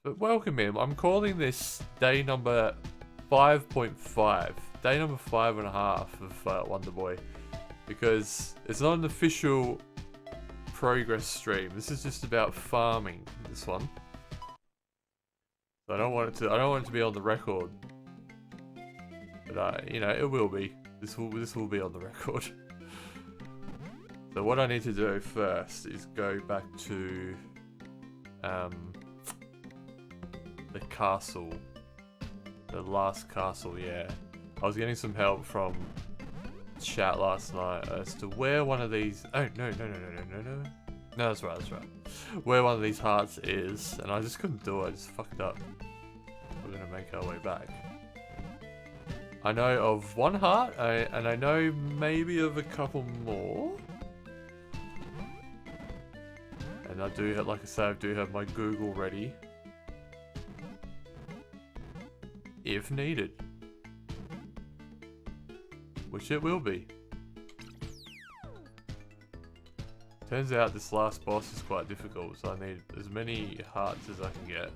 But welcome in. I'm calling this day number 5.5. Day number 5.5 of Wonderboy. Because it's not an official progress stream. This is just about farming, this one. So I don't want it to be on the record. But you know, it will be. This will be on the record. So what I need to do first is go back to the castle. The last castle, yeah. I was getting some help from chat last night as to where one of these... Oh, no. No, that's right. Where one of these hearts is, and I just couldn't do it. I just fucked up. We're gonna make our way back. I know of one heart, and I know maybe of a couple more. And I do have, like I said, I do have my Google ready. If needed. Which it will be. Turns out this last boss is quite difficult, so I need as many hearts as I can get.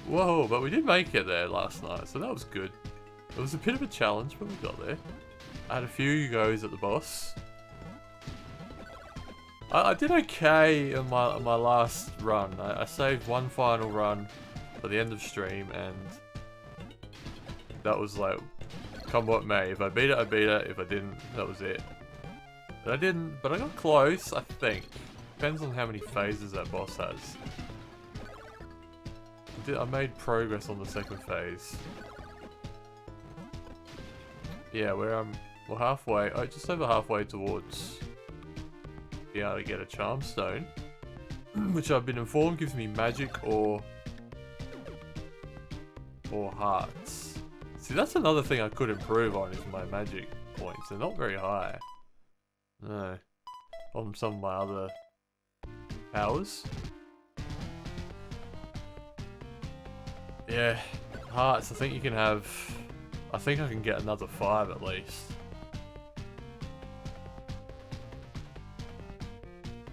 Whoa, but we did make it there last night, so that was good. It was a bit of a challenge, but we got there. I had a few goes at the boss. I did okay in my last run. I saved one final run for the end of stream, and that was like, come what may. If I beat it, I beat it. If I didn't, that was it. But I didn't, but I got close, I think. Depends on how many phases that boss has. I made progress on the second phase. Yeah, we're halfway, just over halfway towards being able to get a charm stone, which I've been informed gives me magic or hearts. See, that's another thing I could improve on, is my magic points. They're not very high. No. On some of my other powers. Yeah, hearts, I think you can have... I think I can get another 5 at least.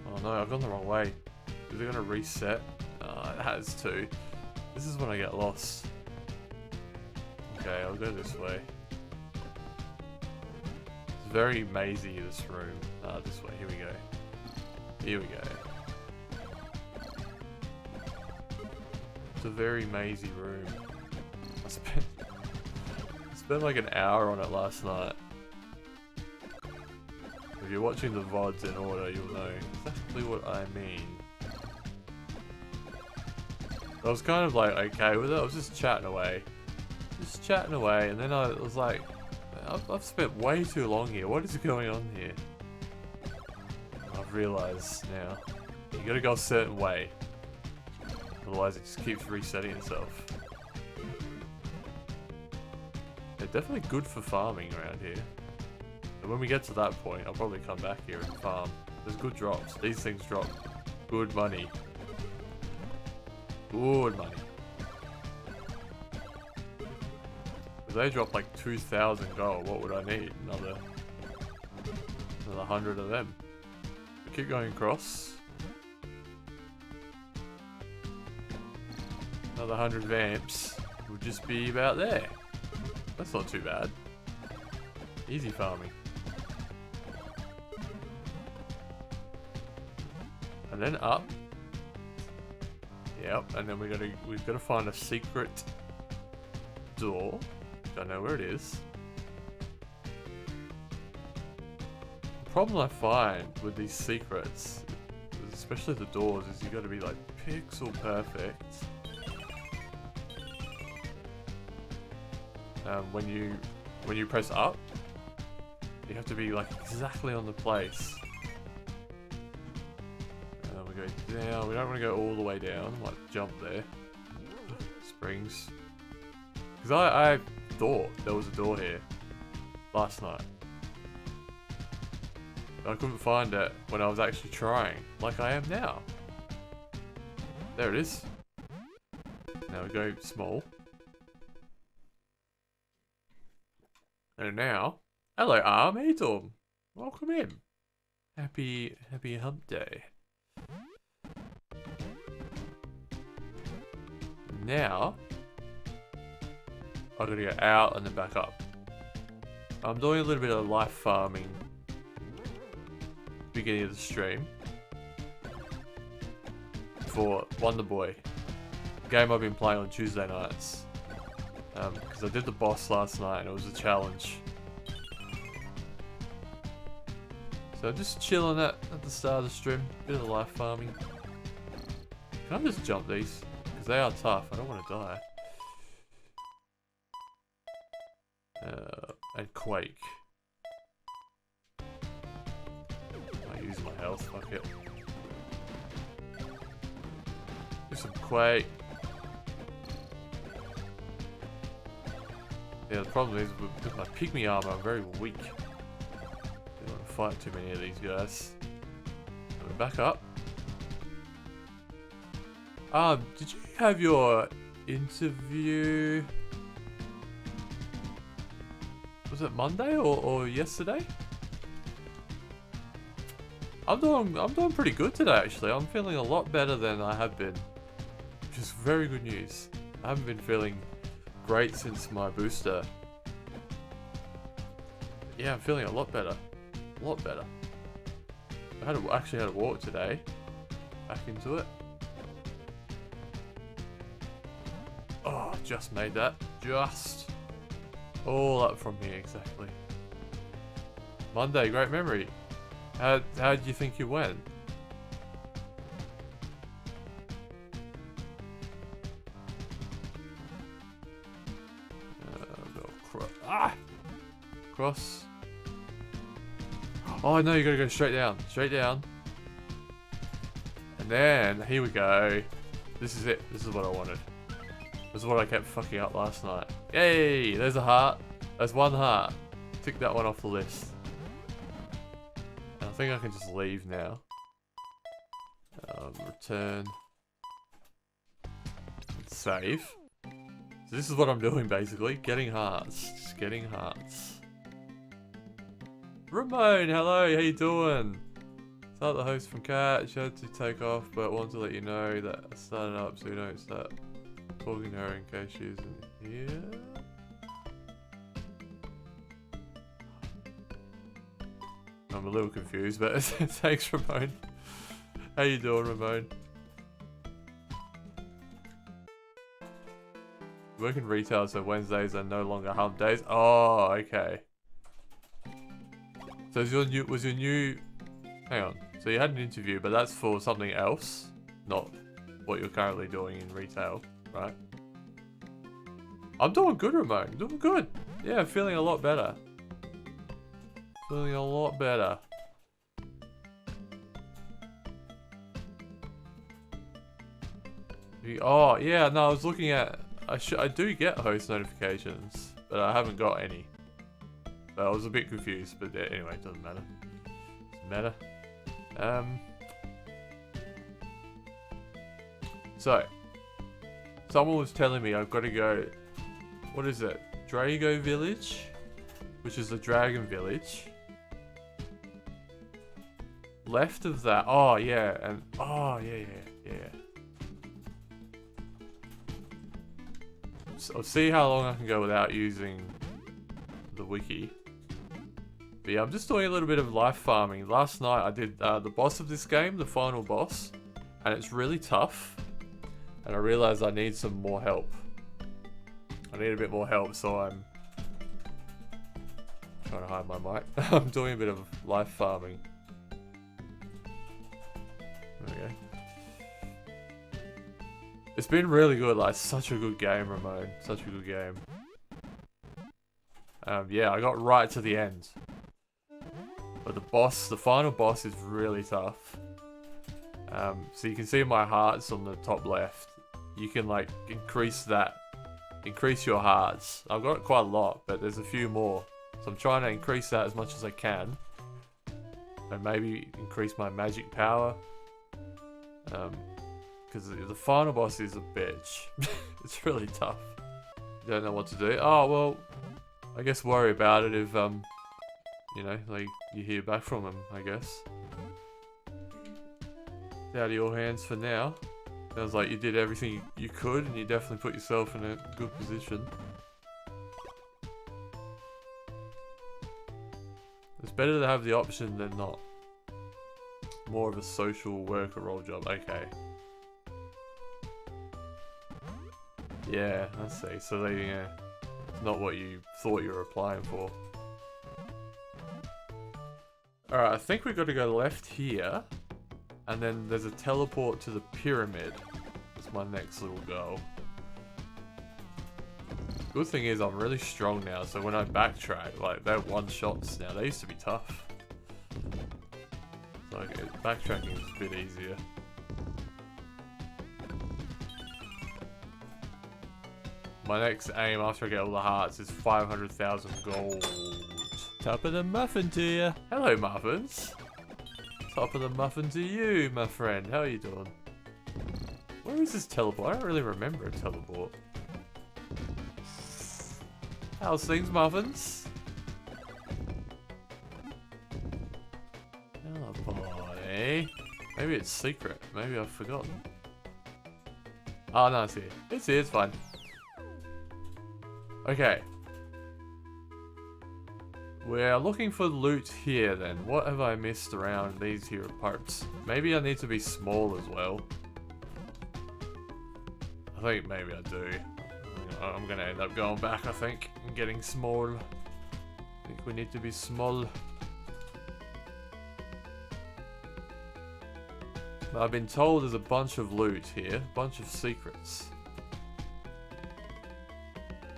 Oh no, I've gone the wrong way. Is it going to reset? It has to. This is when I get lost. Okay, I'll go this way. It's very mazy, this room. This way, here we go. Here we go. It's a very mazy room. I spent like an hour on it last night. If you're watching the VODs in order, you'll know exactly what I mean. I was kind of like okay with it. I was just chatting away. And then I was like, I've spent way too long here. What is going on here? I've realised now. You gotta go a certain way. Otherwise it just keeps resetting itself. They're definitely good for farming around here. And when we get to that point, I'll probably come back here and farm. There's good drops. These things drop good money. Good money. If they drop like 2,000 gold, what would I need? Another 100 of them. We keep going across. Another 100 vamps would just be about there. That's not too bad. Easy farming. And then up. Yep, and then we've got to find a secret door. Which I know where it is. The problem I find with these secrets, especially the doors, is you got to be like pixel perfect. When you press up, you have to be like exactly on the place. We go down. We don't want to go all the way down. Like jump there. Springs. Because I thought there was a door here last night. But I couldn't find it when I was actually trying, like I am now. There it is. Now we go small. And now, hello Armatum. Welcome in. Happy hump day. now, I gotta go out and then back up. I'm doing a little bit of life farming beginning of the stream for Wonderboy, a game I've been playing on Tuesday nights. Because I did the boss last night and it was a challenge. So I'm just chilling at the start of the stream, bit of life farming. Can I just jump these? Because they are tough, I don't want to die. And Quake. I use my health, fuck it. Do some Quake. Yeah, the problem is with my pygmy armor, I'm very weak. Don't want to fight too many of these guys. We're back up. Did you have your interview? Was it Monday or yesterday? I'm doing pretty good today actually. I'm feeling a lot better than I have been. Which is very good news. I haven't been feeling great since my booster. Yeah, I'm feeling a lot better. A lot better. I actually had a walk today. Back into it. Oh, just made that. Just. All up from here, exactly. Monday, great memory. How did you think you went? Cross. Oh no, you gotta go straight down. Straight down. And then, here we go. This is it. This is what I wanted. This is what I kept fucking up last night. Yay! There's a heart. There's one heart. Tick that one off the list. And I think I can just leave now. Return. And save. So this is what I'm doing basically. Getting hearts. Just getting hearts. Ramon, hello, how you doing? Start the host from Catch. Had to take off, but want to let you know that I started up so you don't start talking to her in case she isn't here. I'm a little confused, but thanks, Ramon. How you doing, Ramon? Work in retail, so Wednesdays are no longer hump days. Oh, okay. So was your new... Hang on. So you had an interview, but that's for something else, not what you're currently doing in retail, right? I'm doing good, Ramon. Doing good. Yeah, I'm feeling a lot better. Feeling a lot better. Oh, yeah, no, I was looking at... I do get host notifications, but I haven't got any. So I was a bit confused, but anyway, it doesn't matter. Doesn't matter. So, someone was telling me I've got to go... What is it? Drago Village? Which is the dragon village. Left of that... Oh, yeah, and... Oh, yeah. So I'll see how long I can go without using the wiki. But yeah, I'm just doing a little bit of life farming. Last night I did the boss of this game, the final boss. And it's really tough. And I realized I need some more help. I need a bit more help, so I'm trying to hide my mic. I'm doing a bit of life farming. Okay. It's been really good, like such a good game, Ramon. Such a good game. Yeah, I got right to the end. But the final boss is really tough. So you can see my hearts on the top left. You can like increase your hearts. I've got quite a lot, but there's a few more. So I'm trying to increase that as much as I can. And maybe increase my magic power. Because the final boss is a bitch. It's really tough. Don't know what to do. Oh, well, I guess worry about it if, you know, like, you hear back from him, I guess. It's out of your hands for now. Sounds like you did everything you could, and you definitely put yourself in a good position. It's better to have the option than not. More of a social worker role job. Okay. Yeah, I see. So they, it's not what you thought you were applying for. Alright, I think we've got to go left here. And then there's a teleport to the pyramid. That's my next little goal. Good thing is I'm really strong now, so when I backtrack, like, they're one-shots now. They used to be tough. So okay, backtracking is a bit easier. My next aim after I get all the hearts is 500,000 gold. Top of the muffin to you. Hello, muffins. Top of the muffin to you, my friend. How are you doing? Where is this teleport? I don't really remember a teleport. How's things, muffins? Oh boy. Maybe it's secret. Maybe I've forgotten. Oh no, it's here. It's here, it's fine. Okay. We're looking for loot here then. What have I missed around these here parts? Maybe I need to be small as well. I think maybe I do. I'm gonna end up going back, I think, and getting small. I think we need to be small. But I've been told there's a bunch of loot here, a bunch of secrets.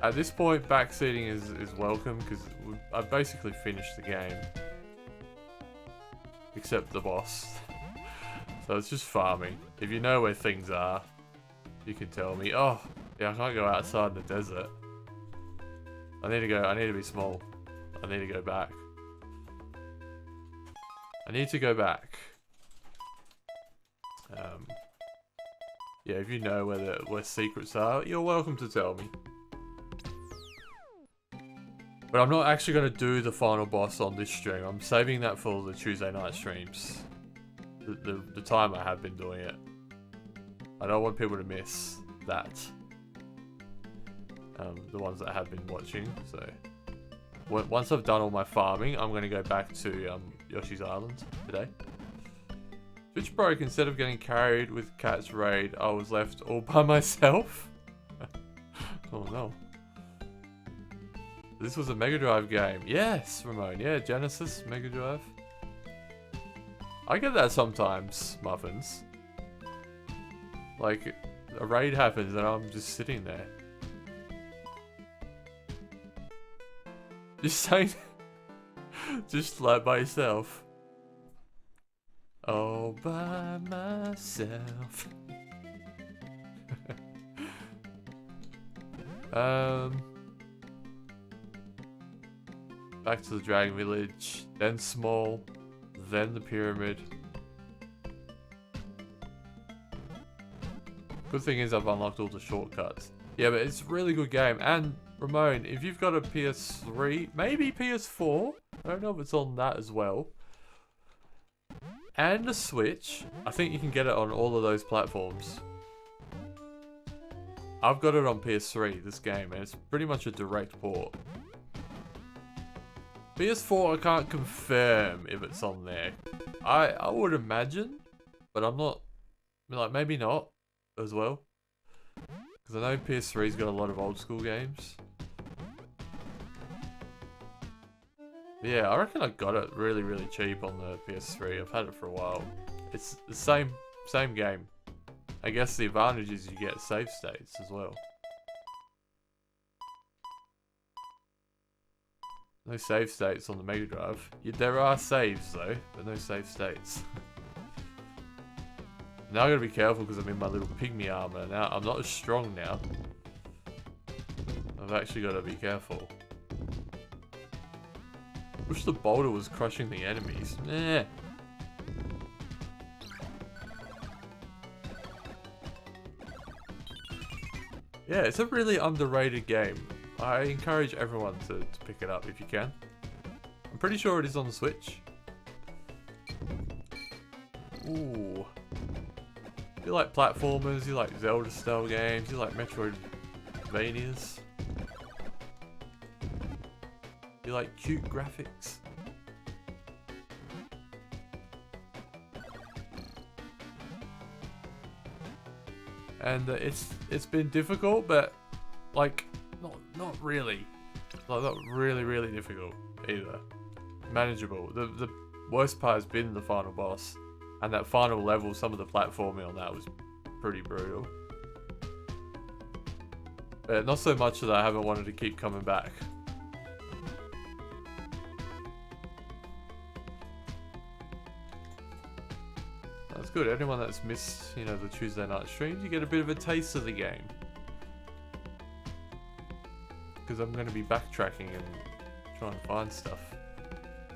At this point, backseating is welcome, because I've basically finished the game. Except the boss. So it's just farming. If you know where things are, you can tell me. Oh, yeah, I can't go outside in the desert. I need to be small. I need to go back. I need to go back. Yeah, if you know where secrets are, you're welcome to tell me. But I'm not actually going to do the final boss on this stream. I'm saving that for the Tuesday night streams. The time I have been doing it. I don't want people to miss that. The ones that have been watching. So once I've done all my farming, I'm going to go back to Yoshi's Island today. Switch broke. Instead of getting carried with Cat's raid, I was left all by myself. Oh no. This was a Mega Drive game. Yes, Ramon. Yeah, Genesis, Mega Drive. I get that sometimes, muffins. Like, a raid happens and I'm just sitting there. Just saying, just like by yourself. All by myself. Back to the Dragon Village, then small, then the pyramid. Good thing is I've unlocked all the shortcuts. Yeah, but it's a really good game. And Ramon, if you've got a PS3, maybe PS4, I don't know if it's on that as well, and a Switch, I think you can get it on all of those platforms. I've got it on PS3, this game, and it's pretty much a direct port. PS4, I can't confirm if it's on there. I would imagine, but I'm not, like, maybe not as well. Because I know PS3's got a lot of old school games. Yeah, I reckon I got it really, really cheap on the PS3. I've had it for a while. It's the same game. I guess the advantage is you get save states as well. No save states on the Mega Drive. There are saves though, but no save states. Now I gotta be careful because I'm in my little pygmy armor. Now I'm not as strong now. I've actually gotta be careful. Wish the boulder was crushing the enemies. Meh. Yeah, it's a really underrated game. I encourage everyone to pick it up if you can. I'm pretty sure it is on the Switch. Ooh. You like platformers, you like Zelda style games, you like Metroidvanias. You like cute graphics. And it's been difficult, but like not really, like not really difficult either. Manageable. The worst part has been the final boss, and that final level. Some of the platforming on that was pretty brutal, but not so much that I haven't wanted to keep coming back. That's good. Anyone that's missed, you know, the Tuesday night streams, you get a bit of a taste of the game. Because I'm going to be backtracking and trying to find stuff.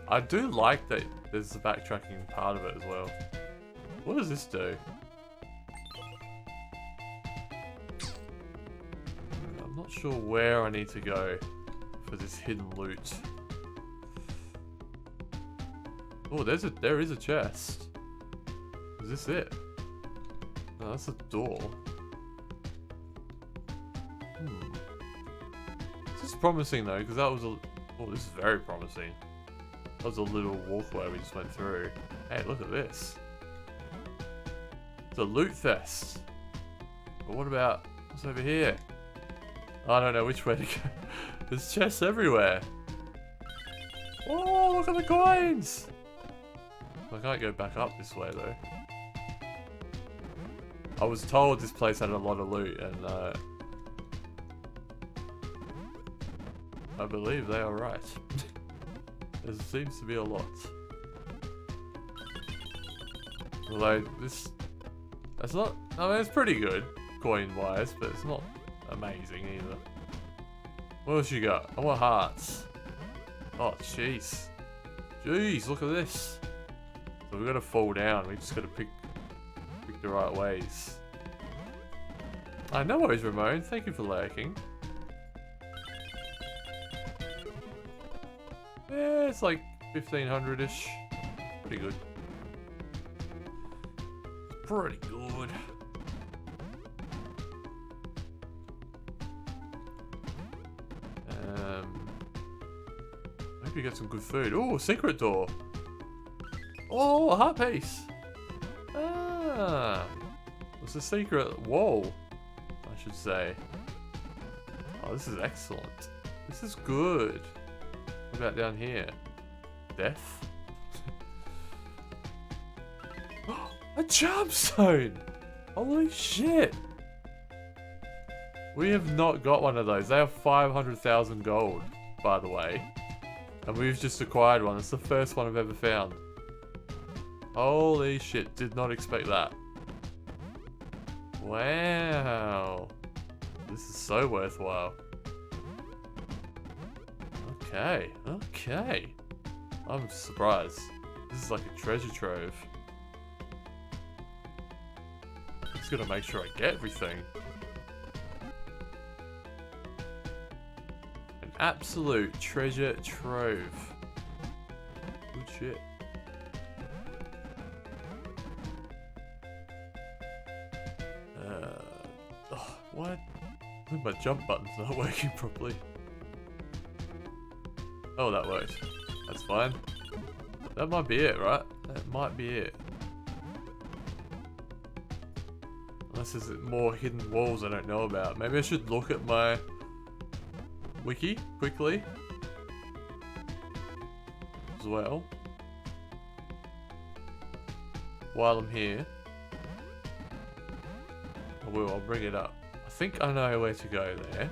I do like that there's the backtracking part of it as well. What does this do? I'm not sure where I need to go for this hidden loot. Oh, there is a chest. Is this it? No, that's a door. This is promising though, because that was a... Oh, this is very promising. That was a little walkway we just went through. Hey, look at this. It's a loot fest. But what about... what's over here? I don't know which way to go. There's chests everywhere. Oh, look at the coins! I can't go back up this way though. I was told this place had a lot of loot, and I believe they are right. There seems to be a lot. Although that's not, I mean, it's pretty good coin-wise, but it's not amazing either. What else you got? I want hearts. Oh, jeez. Jeez, look at this. So we've got to fall down. We just got to pick the right ways. I know worries, Ramon. Thank you for lurking. Yeah, it's like 1500-ish. Pretty good. Pretty good. Hope you get some good food. Oh, secret door. Oh, a heart piece. Ah, it's a secret wall, I should say. Oh, this is excellent. This is good. What about down here? Death? A charm stone! Holy shit! We have not got one of those. They have 500,000 gold, by the way. And we've just acquired one. It's the first one I've ever found. Holy shit, did not expect that. Wow. This is so worthwhile. Okay, okay. I'm surprised. This is like a treasure trove. Just gotta make sure I get everything. An absolute treasure trove. Good shit. What? I think my jump button's not working properly. Oh, that worked. That's fine. That might be it, right? That might be it. Unless there's more hidden walls I don't know about. Maybe I should look at my wiki quickly as well while I'm here. I'll bring it up. I think I know where to go there.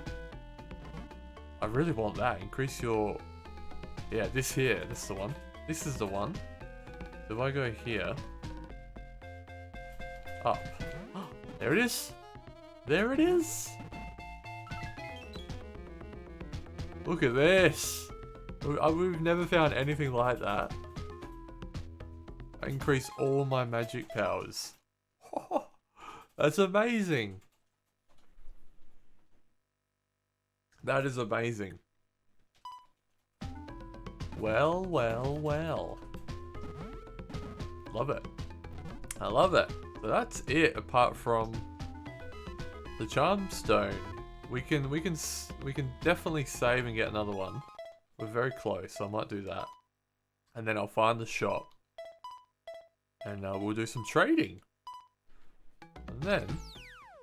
I really want that. Increase your... Yeah, this here. This is the one. This is the one. So if I go here... Up. There it is. There it is. Look at this. We've never found anything like that. I increase all my magic powers. That's amazing. That is amazing. Well, well, well. Love it. I love it. But that's it. Apart from the charm stone, we can definitely save and get another one. We're very close, so I might do that. And then I'll find the shop, and we'll do some trading. And then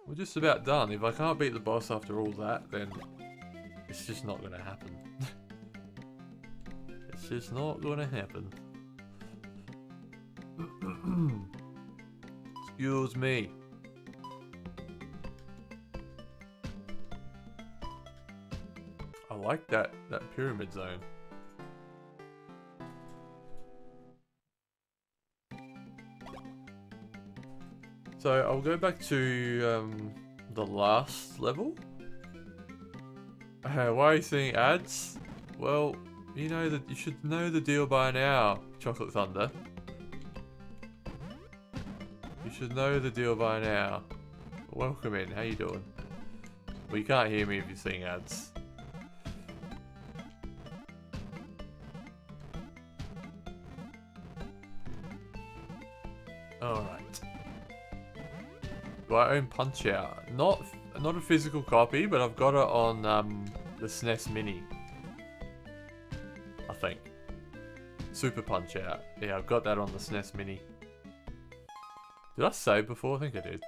we're just about done. If I can't beat the boss after all that, then it's just not gonna happen. It's just not gonna happen. Excuse me. I like that pyramid zone. So I'll go back to the last level. Why are you seeing ads? Well, you should know the deal by now, Chocolate Thunder. You should know the deal by now. Welcome in. How you doing? Well, you can't hear me if you're seeing ads. Alright. Do I own Punch Out? Not a physical copy, but I've got it on the SNES Mini. I think. Super Punch Out. Yeah, I've got that on the SNES Mini. Did I save before? I think I did.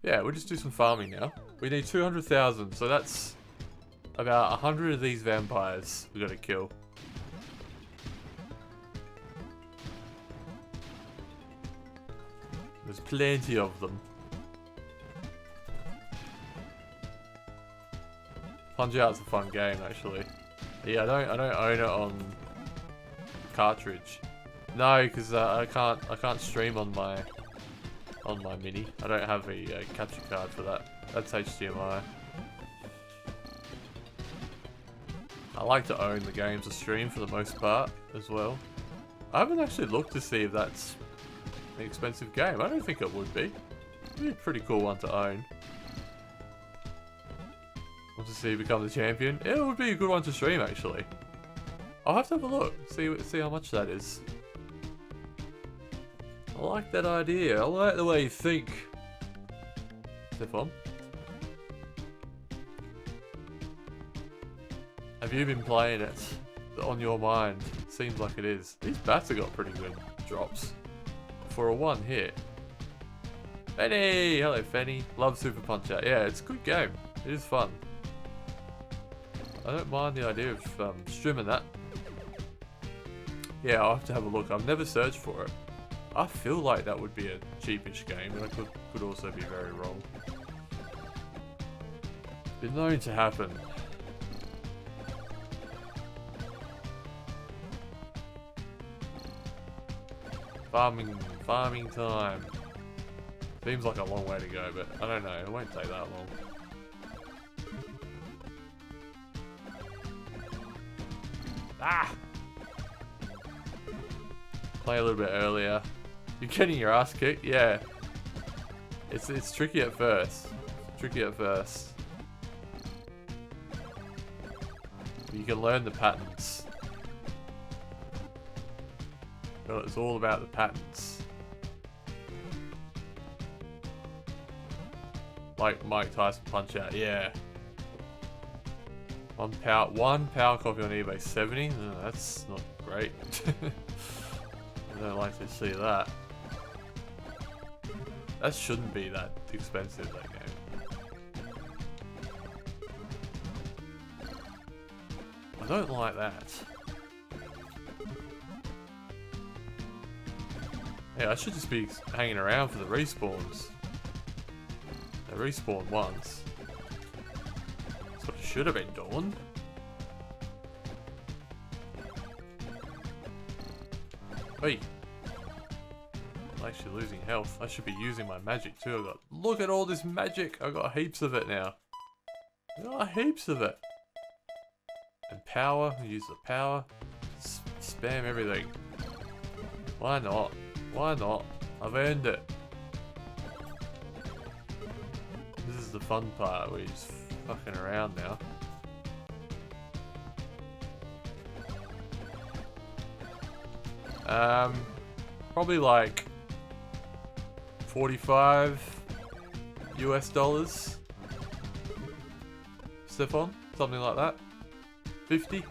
Yeah, we'll just do some farming now. We need 200,000, so that's about 100 of these vampires we gotta kill. There's plenty of them. Punch Out's a fun game, actually. Yeah, I don't own it on cartridge. No, because I can't stream on my Mini. I don't have a capture card for that. That's HDMI. I like to own the games to stream for the most part as well. I haven't actually looked to see if that's an expensive game. I don't think it would be. It'd be a pretty cool one to own. Want to see you become the champion? It would be a good one to stream, actually. I'll have to have a look. See how much that is. I like that idea. I like the way you think. Stefan, have you been playing it on your mind? Seems like it is. These bats have got pretty good drops for a one hit. Fenny! Hello, Fenny. Love Super Punch Out. Yeah, it's a good game. It is fun. I don't mind the idea of streaming that. Yeah, I'll have to have a look. I've never searched for it. I feel like that would be a cheapish game, but I could also be very wrong. Been known to happen. Farming time. Seems like a long way to go, but I don't know. It won't take that long. Ah! Play a little bit earlier. You're getting your ass kicked? Yeah. It's tricky at first. You can learn the patterns. Well, it's all about the patterns. Like Mike Tyson Punch Out, yeah. One power copy on eBay, 70? No, that's not great. I don't like to see that. That shouldn't be that expensive, that game. I don't like that. Yeah, I should just be hanging around for the respawns. They respawn once. That's what I should have been doing. Wait. I'm actually losing health. I should be using my magic too. Look at all this magic. I got heaps of it now. I got heaps of it. And power. Use the power. Spam everything. Why not? Why not? I've earned it. This is the fun part where you're just fucking around now. Probably like 45 US dollars. Stefan, something like that. 50.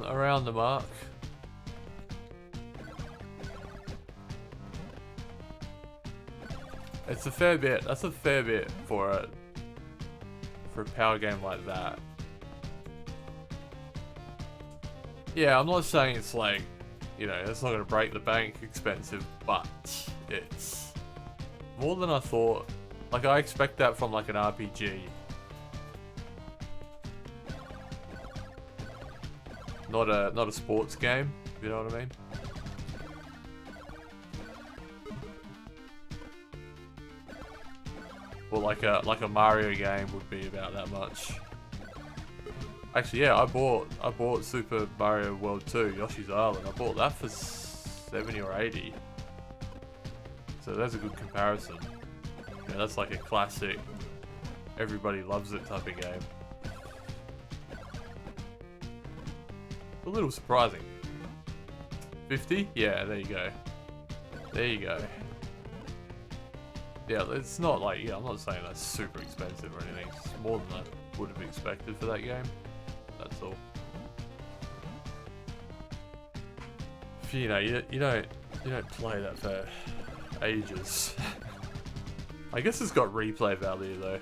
Around the mark. It's a fair bit. That's a fair bit for a power game like that. Yeah, I'm not saying it's like, you know, it's not gonna break the bank expensive, but it's more than I thought. Like, I expect that from like an RPG. Not a sports game, you know what I mean? Well, like a Mario game would be about that much. Actually, yeah, I bought Super Mario World 2, Yoshi's Island. I bought that for 70 or 80. So that's a good comparison. Yeah, that's like a classic, everybody loves it type of game. A little surprising. 50? Yeah, there you go. There you go. Yeah, it's not like, yeah, I'm not saying that's super expensive or anything. It's more than I would have expected for that game. That's all. You know, you don't play that for ages. I guess it's got replay value though.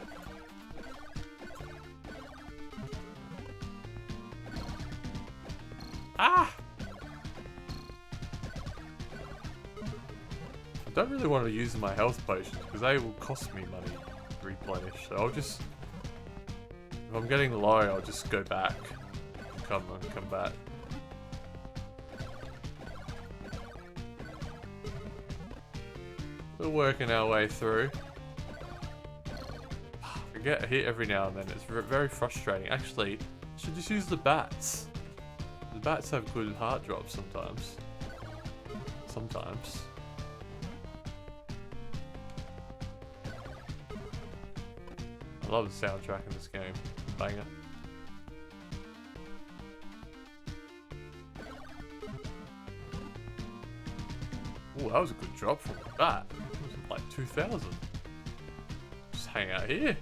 Ah! I don't really want to use my health potions because they will cost me money to replenish. So I'll just, if I'm getting low, I'll just go back, come back. We're working our way through. I get a hit every now and then. It's very frustrating. Actually, I should just use the bats. The bats have good heart drops sometimes. Sometimes. I love the soundtrack in this game. Banger. Oh, that was a good drop from the bat. It was like 2,000. Just hang out here.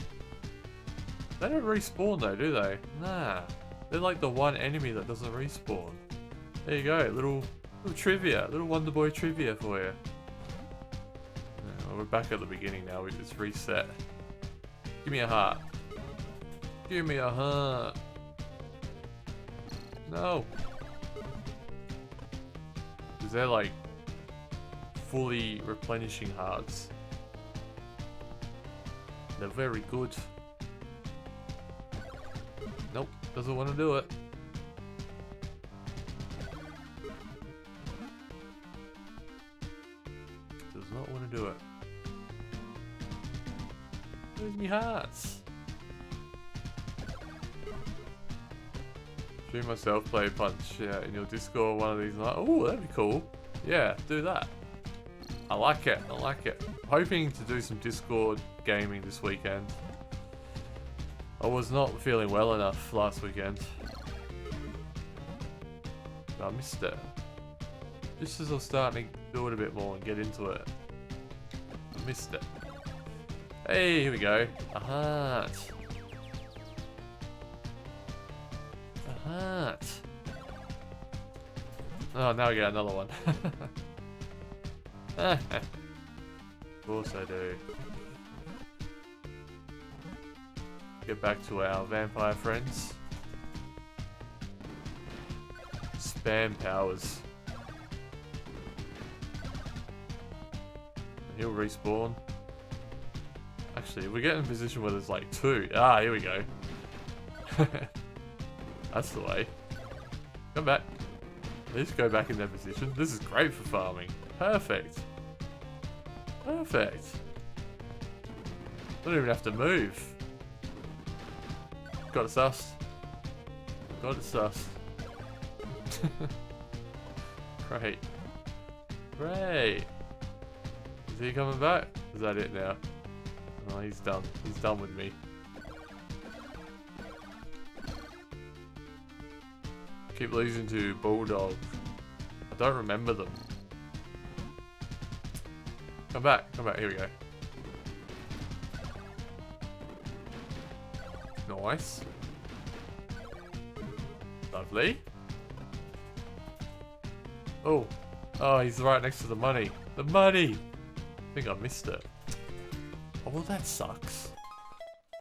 They don't respawn though, do they? Nah. They're like the one enemy that doesn't respawn. There you go, little trivia, little wonderboy trivia for you. Well, we're back at the beginning now. We just reset. Give me a heart. Give me a heart. No. Is there like fully replenishing hearts? They're very good. Nope, doesn't want to do it. Does not want to do it. Where's me hearts? Stream myself play Punch in your Discord one of these nights. Oh, that'd be cool. Yeah, do that. I like it. I like it. Hoping to do some Discord gaming this weekend. I was not feeling well enough last weekend. I missed it. Just as I was starting to do it a bit more and get into it, I missed it. Hey, here we go. A heart. A heart. Oh, now I get another one. Of course I do. Get back to our vampire friends. Spam powers. He'll respawn. Actually, we get in a position where there's like two. Ah, here we go. That's the way. Come back. Let's go back in their position. This is great for farming. Perfect. Perfect. Don't even have to move. Got it sussed. Got it sussed. Great. Great. Is he coming back? Is that it now? Oh, he's done. He's done with me. Keep losing to Bulldog. I don't remember them. Come back. Come back. Here we go. Nice. Lovely. Oh. Oh, he's right next to the money. The money! I think I missed it. Oh, well, that sucks.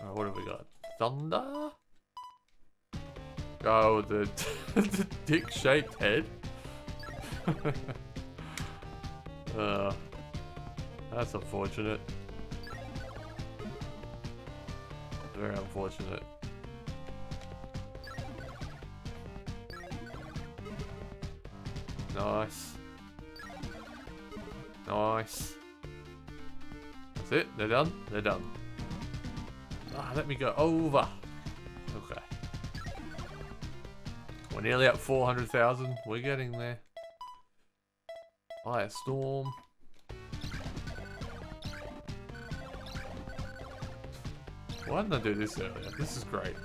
Alright, what have we got? Thunder? Oh, the, the dick-shaped head. That's unfortunate. Very unfortunate. Nice. Nice. That's it. They're done. They're done. Ah, let me go over. Okay. We're nearly at 400,000. We're getting there. Fire storm. Why didn't I do this earlier? This is great.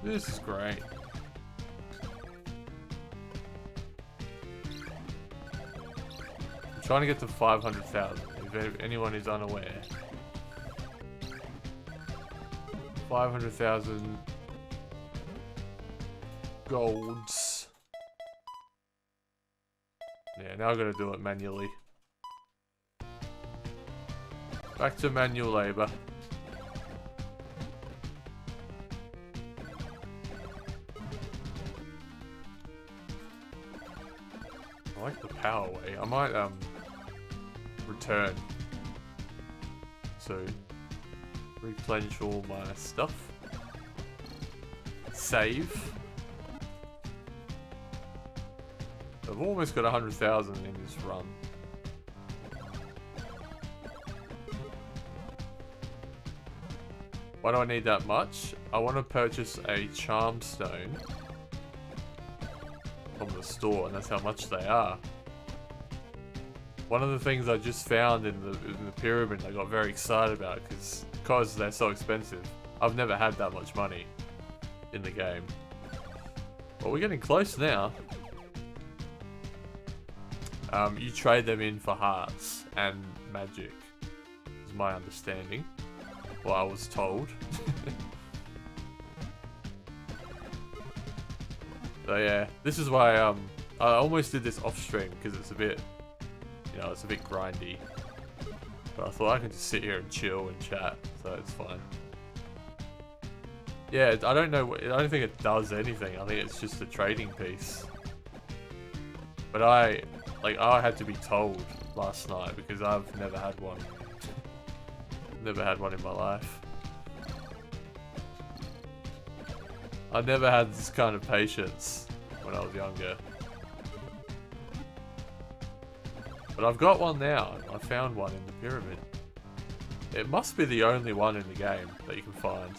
This is great. I'm trying to get to 500,000, if anyone is unaware. 500,000 golds. Yeah, now I've got to do it manually. Back to manual labor. I like the power way. I might return. So replenish all my stuff. Save. I've almost got 100,000 in this run. Why do I need that much? I want to purchase a charm stone from the store, and that's how much they are. One of the things I just found in the pyramid I got very excited about because they're so expensive. I've never had that much money in the game. Well, we're getting close now. You trade them in for hearts and magic, is my understanding. Well, I was told. So yeah, this is why I almost did this off stream because it's a bit, you know, it's a bit grindy. But I thought I could just sit here and chill and chat, so it's fine. Yeah, I don't know. I don't think it does anything. I think it's just a trading piece. But I had to be told last night because I've never had one. Never had one in my life. I never had this kind of patience when I was younger. But I've got one now. I found one in the pyramid. It must be the only one in the game that you can find.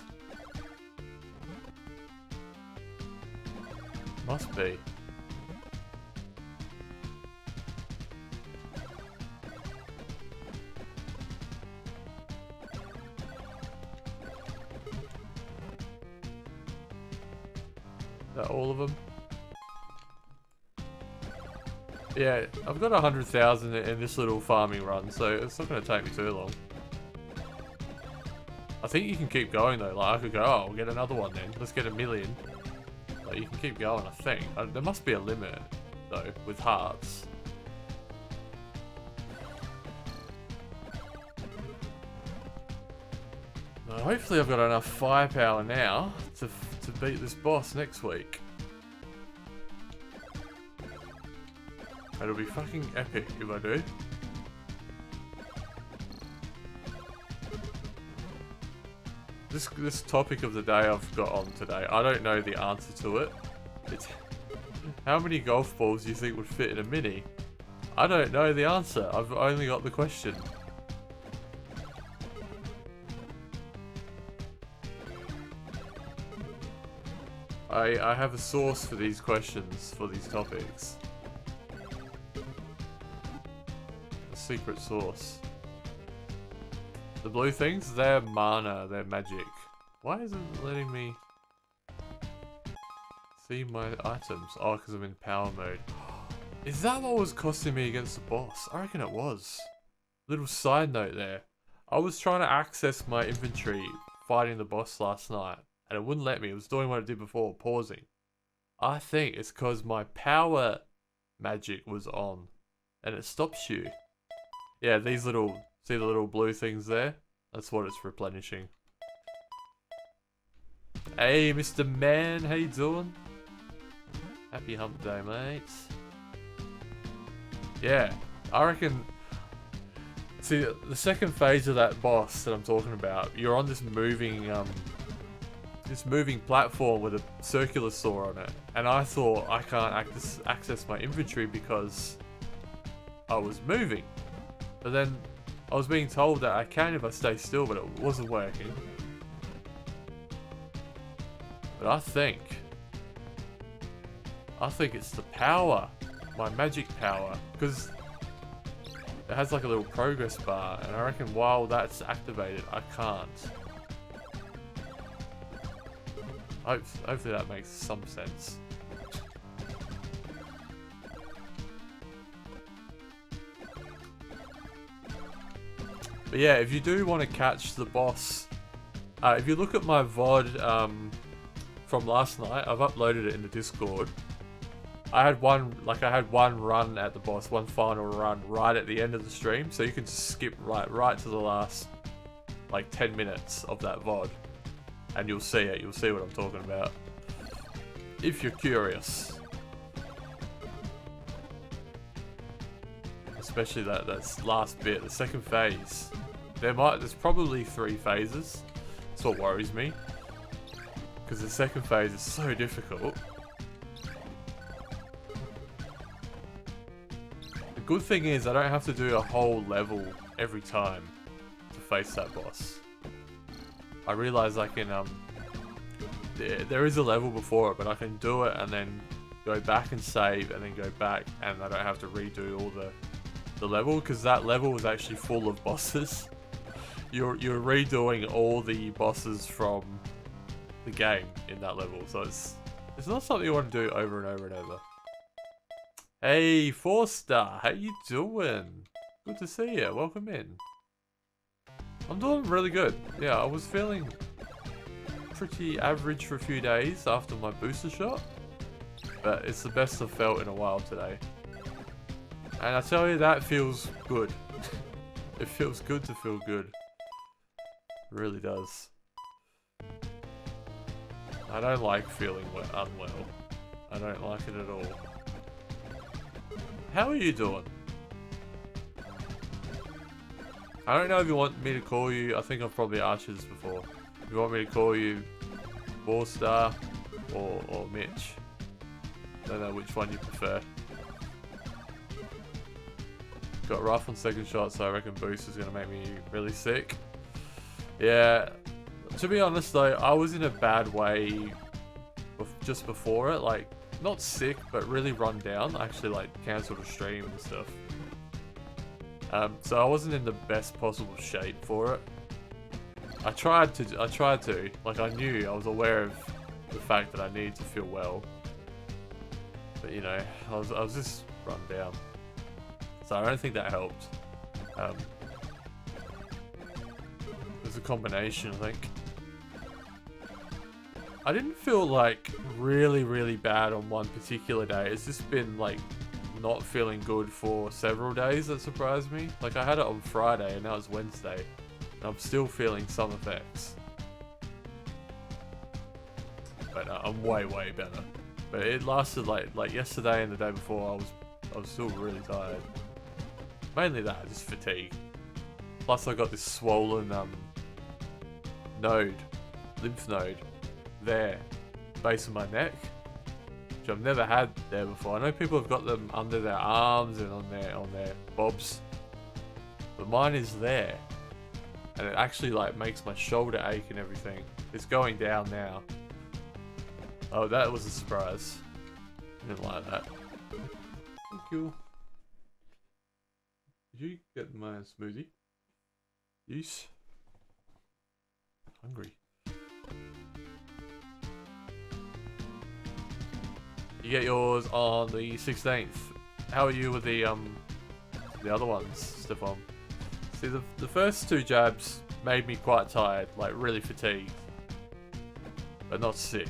Must be. Is that all of them? Yeah, I've got 100,000 in this little farming run, so it's not going to take me too long. I think you can keep going though. Like I could go, oh, we'll get another one then. Let's get 1 million. Like you can keep going, I think. There must be a limit though with hearts. Hopefully I've got enough firepower now to beat this boss next week. It'll be fucking epic if I do. This topic of the day I've got on today, I don't know the answer to it. It's how many golf balls do you think would fit in a mini? I don't know the answer. I've only got the question. I have a source for these questions, for these topics. a secret source. The blue things, they're mana, they're magic. Why isn't it letting me see my items? Oh, because I'm in power mode. Is that what was costing me against the boss? I reckon it was. Little side note there. I was trying to access my inventory fighting the boss last night, and it wouldn't let me. It was doing what it did before, pausing. I think it's because my power magic was on, and it stops you. Yeah, these little, see the little blue things there? That's what it's replenishing. Hey, Mr. Man, how you doing? Happy hump day, mates. Yeah, I reckon... See, the second phase of that boss that I'm talking about, you're on this moving platform with a circular saw on it. And I thought I can't access my inventory because I was moving. But then I was being told that I can if I stay still, but it wasn't working. But I think it's the power, my magic power, because it has like a little progress bar, and I reckon while that's activated, I can't. Hopefully that makes some sense. But yeah, if you do want to catch the boss, if you look at my VOD from last night, I've uploaded it in the Discord. I had one run at the boss, one final run right at the end of the stream, so you can just skip right to the last like 10 minutes of that VOD, and you'll see it. You'll see what I'm talking about if you're curious. Especially that last bit, the second phase. There's probably 3 phases. That's what worries me, because the second phase is so difficult. The good thing is I don't have to do a whole level every time to face that boss. I realize I can there is a level before it, but I can do it and then go back and save and then go back, and I don't have to redo all the level, because that level was actually full of bosses. You're redoing all the bosses from the game in that level, so it's not something you want to do over and over and over. Hey, 4-star, how you doing? Good to see you. Welcome in. I'm doing really good. Yeah, I was feeling pretty average for a few days after my booster shot, but it's the best I've felt in a while today. And I tell you, that feels good. It feels good to feel good. It really does. I don't like feeling unwell. I don't like it at all. How are you doing? I don't know if you want me to call you. I think I've probably asked you this before. If you want me to call you 4-star or Mitch. I don't know which one you prefer. Got rough on second shot, so I reckon boost is going to make me really sick. Yeah, to be honest though, I was in a bad way just before it. Like, not sick, but really run down. I actually like cancelled a stream and stuff. So I wasn't in the best possible shape for it. I tried to. Like, I was aware of the fact that I needed to feel well. But you know, I was just run down. So I don't think that helped. There's a combination, I think. I didn't feel like really bad on one particular day. It's just been like not feeling good for several days that surprised me. Like, I had it on Friday and now it's Wednesday, and I'm still feeling some effects. But I'm way better. But it lasted like yesterday and the day before. I was still really tired. Mainly that, just fatigue. Plus I got this swollen lymph node there, base of my neck, which I've never had there before. I know people have got them under their arms and on their bobs, but mine is there, and it actually like makes my shoulder ache and everything. It's going down now. Oh, that was a surprise. I didn't like that. Thank you. Did you get my smoothie? Yes. Hungry. You get yours on the 16th. How are you with the other ones, Stefan? See, the first 2 jabs made me quite tired, like really fatigued, but not sick.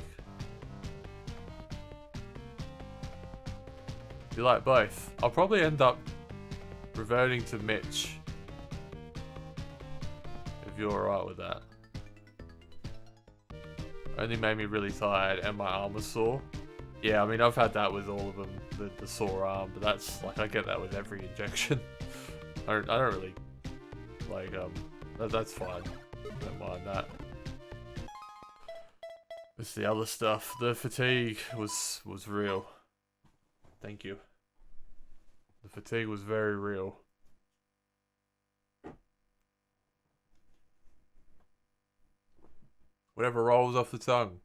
You like both? I'll probably end up reverting to Mitch, if you're alright with that. Only made me really tired and my arm was sore. Yeah, I mean, I've had that with all of them, the sore arm, but that's, like, I get that with every injection. I don't really, like, that's fine. Don't mind that. It's the other stuff. The fatigue was real. Thank you. The fatigue was very real. Whatever rolls off the tongue.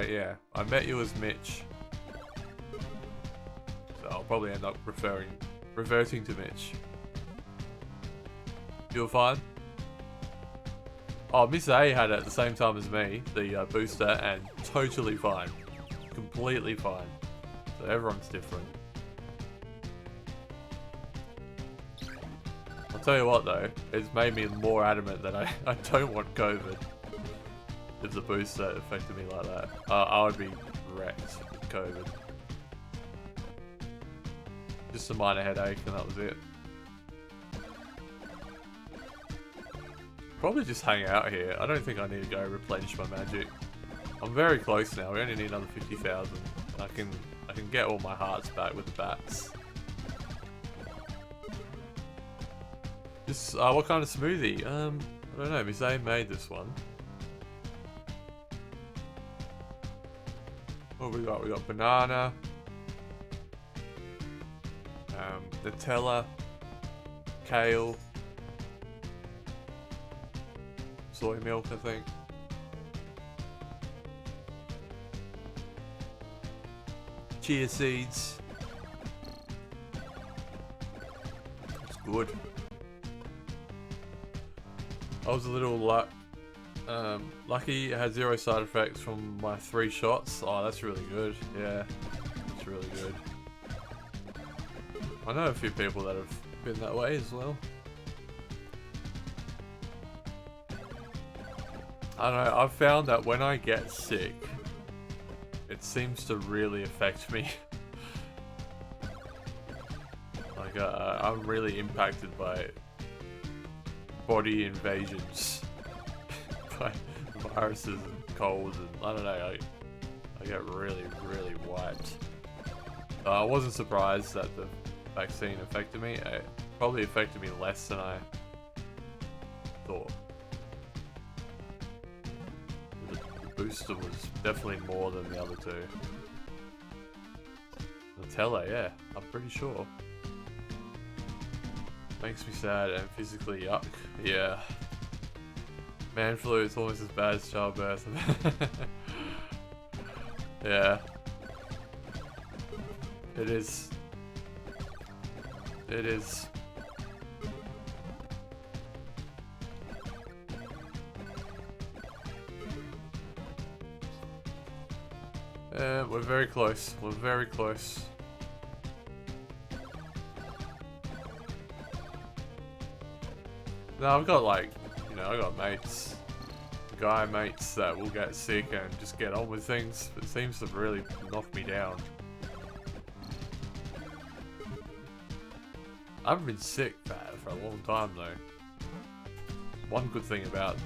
Yeah, I met you as Mitch. So I'll probably end up reverting to Mitch. You were fine? Oh, Miss A had it at the same time as me, the booster, and totally fine. Completely fine. So everyone's different. I'll tell you what though, it's made me more adamant that I don't want COVID. If the booster affected me like that, I would be wrecked with COVID. Just a minor headache and that was it. Probably just hang out here. I don't think I need to go replenish my magic. I'm very close now. We only need another 50,000. I can get all my hearts back with the bats. Just what kind of smoothie? I don't know. Miss A made this one. What we got? We got banana, Nutella, kale, soy milk, I think. Chia seeds. It's good. I was a little lucky. It had 0 side effects from my 3 shots. Oh, that's really good. Yeah, that's really good. I know a few people that have been that way as well. I don't know, I've found that when I get sick, it seems to really affect me. Like, I'm really impacted by body invasions. By viruses and colds and, I don't know, I get really, really wiped. I wasn't surprised that the vaccine affected me. It probably affected me less than I thought. The booster was definitely more than the other 2. Nutella, yeah, I'm pretty sure. Makes me sad and physically yuck. Yeah. Man flu is almost as bad as childbirth. Yeah. It is. It is. We're very close. We're very close. No, I've got like, you know, I got mates, guy mates that will get sick and just get on with things. It seems to really knock me down. I haven't been sick for a long time though. One good thing about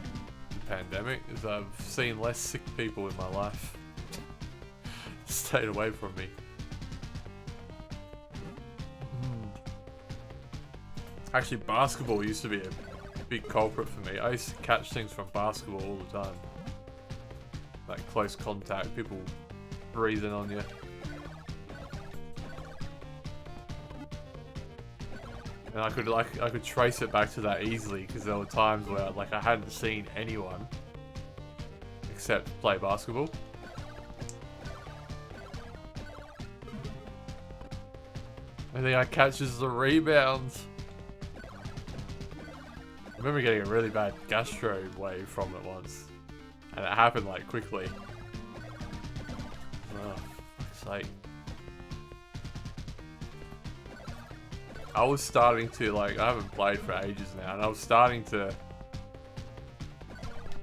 the pandemic is I've seen less sick people in my life. Stayed away from me. Actually, basketball used to be a big culprit for me. I used to catch things from basketball all the time. Like close contact, people breathing on you. And I could trace it back to that easily because there were times where like I hadn't seen anyone except play basketball. I think I catches the rebounds. I remember getting a really bad gastro wave from it once. And it happened like quickly. Oh, fuck's sake. I was starting to like, I haven't played for ages now, and I was starting to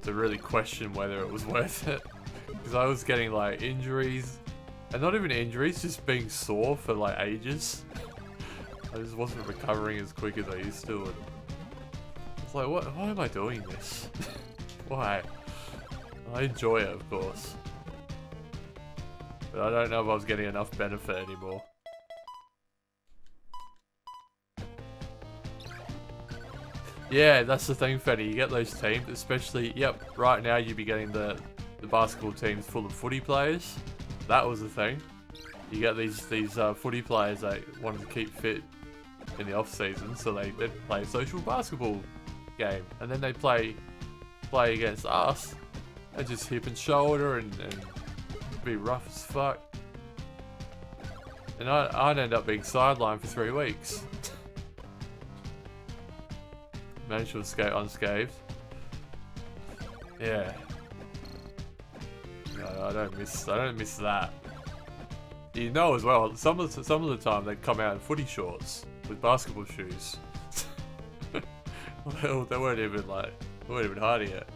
really question whether it was worth it. Because I was getting like injuries, and not even injuries, just being sore for like ages. I just wasn't recovering as quick as I used to, and it's like, why am I doing this? Why? I enjoy it, of course, but I don't know if I was getting enough benefit anymore. Yeah, that's the thing, Fetty. You get those teams, especially, yep, right now you'd be getting the basketball teams full of footy players. That was the thing. You get these footy players that wanted to keep fit in the off season, so they'd play a social basketball game, and then they play against us, and just hip and shoulder and be rough as fuck. And I'd end up being sidelined for 3 weeks. Managed to escape unscathed. Yeah. No, I don't miss that. You know as well, some of the time they come out in footy shorts with basketball shoes. they weren't even hiding it.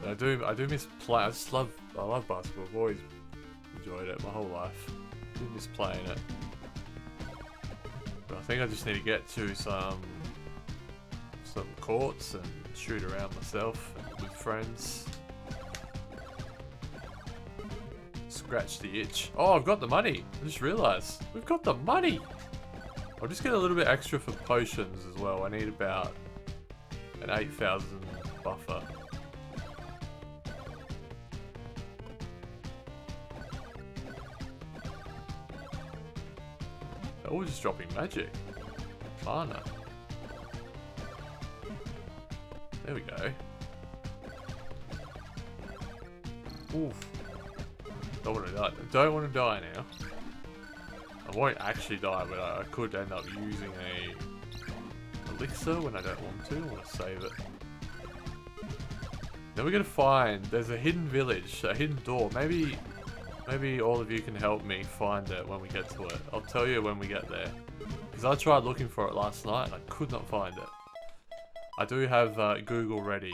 I do miss play. I love basketball. I've always enjoyed it my whole life. I do miss playing it. But I think I just need to get to some courts and shoot around myself with friends. Scratch the itch. Oh, I've got the money. I just realised. We've got the money. I'll just get a little bit extra for potions as well. I need about an 8,000 buffer. Oh, just dropping magic. Mana. There we go. Oof. Don't want to die. Don't want to die now. I won't actually die, but I could end up using a elixir when I don't want to. I want to save it. Then we're gonna find there's a hidden village, a hidden door. Maybe all of you can help me find it when we get to it. I'll tell you when we get there. Because I tried looking for it last night and I could not find it. I do have Google ready,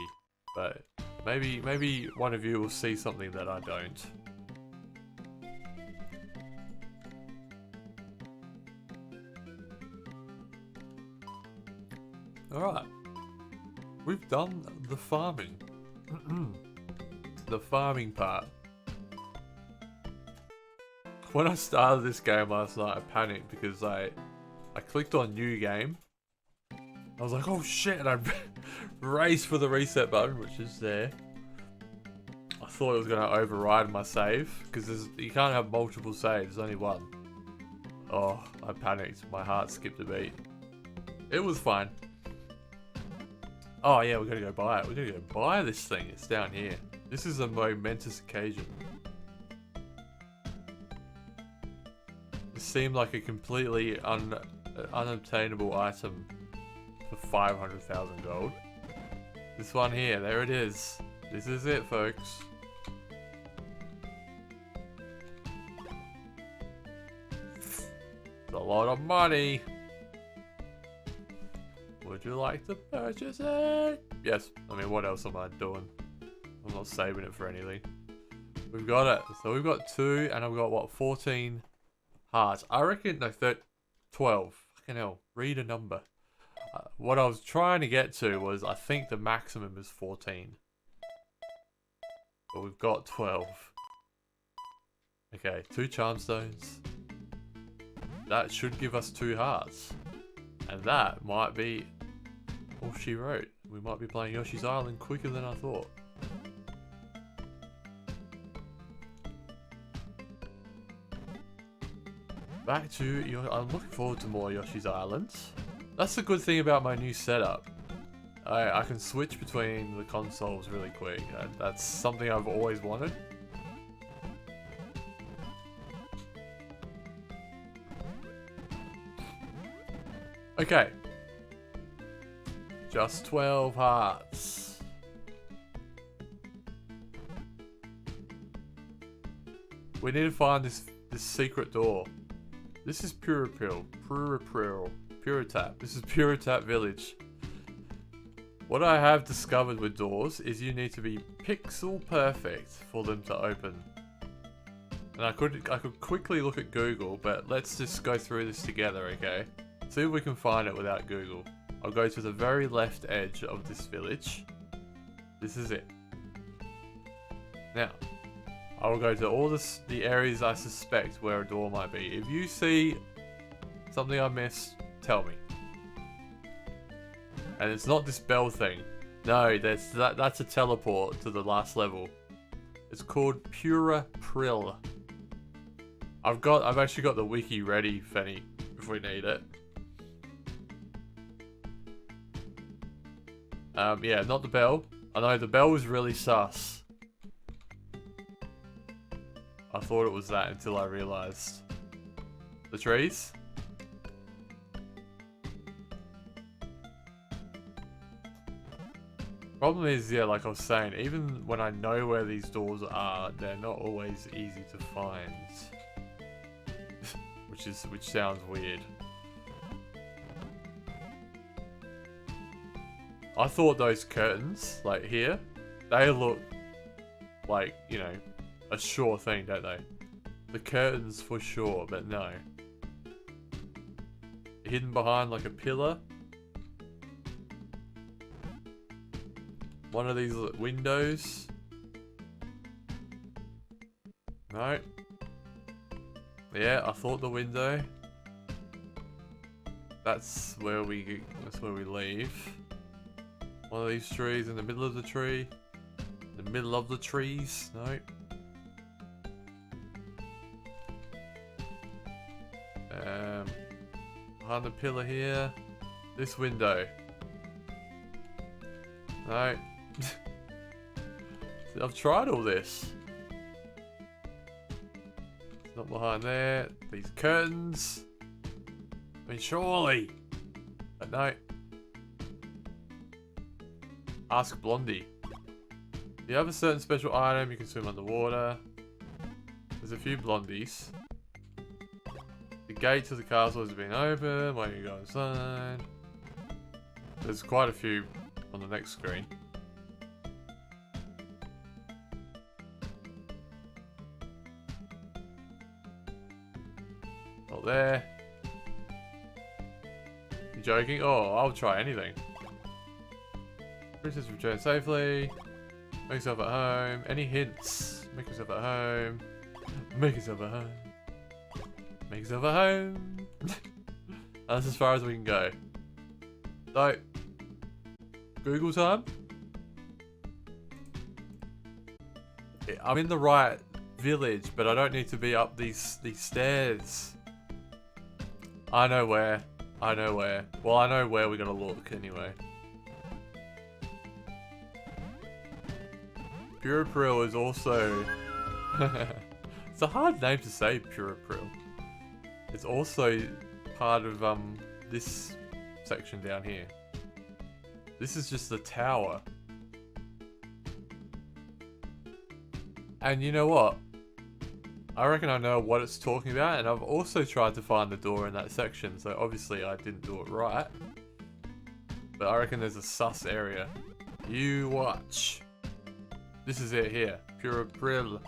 but maybe one of you will see something that I don't. Alright. We've done the farming. The farming part. When I started this game last night, I panicked because I clicked on new game. I was like, oh shit, and I raced for the reset button, which is there. I thought it was going to override my save, because you can't have multiple saves, there's only one. Oh, I panicked. My heart skipped a beat. It was fine. Oh yeah, we're going to go buy it. We're going to go buy this thing. It's down here. This is a momentous occasion. It seemed like a completely unobtainable item for 500,000 gold. This one here, there it is. This is it, folks. It's a lot of money. Would you like to purchase it? Yes. I mean, what else am I doing? I'm not saving it for anything. We've got it. So we've got 2, and I've got, what, 14 hearts. I reckon, no, 12. Fucking hell. Read a number. What I was trying to get to was, I think the maximum is 14. But we've got 12. Okay, 2 charm stones. That should give us 2 hearts. And that might be all she wrote. We might be playing Yoshi's Island quicker than I thought. Back to I'm looking forward to more Yoshi's Islands. That's the good thing about my new setup. I can switch between the consoles really quick. That's something I've always wanted. Okay. Just 12 hearts. We need to find this secret door. This is Purapil. Puratap. This is Puratap Village. What I have discovered with doors is you need to be pixel perfect for them to open. And I could quickly look at Google, but let's just go through this together, okay? See if we can find it without Google. I'll go to the very left edge of this village. This is it. Now, I will go to all the areas I suspect where a door might be. If you see something I missed, tell me. And it's not this bell thing. No, that's a teleport to the last level. It's called Purapil. I've actually got the wiki ready, Fenny, if we need it. Yeah, not the bell. I know the bell was really sus. I thought it was that until I realized. The trees? Problem is, yeah, like I was saying, even when I know where these doors are, they're not always easy to find. which sounds weird. I thought those curtains, like here, they look like, you know, a sure thing, don't they? The curtains for sure, but no. Hidden behind like a pillar. One of these windows. No. Yeah, I thought the window. That's where we leave. One of these trees in the middle of the tree. In the middle of the trees. No. Behind the pillar here. This window. No. I've tried all this. It's not behind there. These curtains. I mean, surely. But no. Ask Blondie. If you have a certain special item, you can swim underwater. There's a few Blondies. The gate to the castle has been open. Why don't you go inside? There's quite a few on the next screen. Not there. You joking? Oh, I'll try anything. Princess returned safely. Make yourself at home. Any hints? Make yourself at home. Make yourself at home. Make yourself at home. That's as far as we can go. So, Google time. I'm in the right village, but I don't need to be up these stairs. I know where. I know where. Well, I know where we gotta look anyway. Purapil is also... It's a hard name to say, Purapil. It's also part of this section down here. This is just the tower. And you know what? I reckon I know what it's talking about, and I've also tried to find the door in that section, so obviously I didn't do it right. But I reckon there's a sus area. You watch. This is it here. Purapil.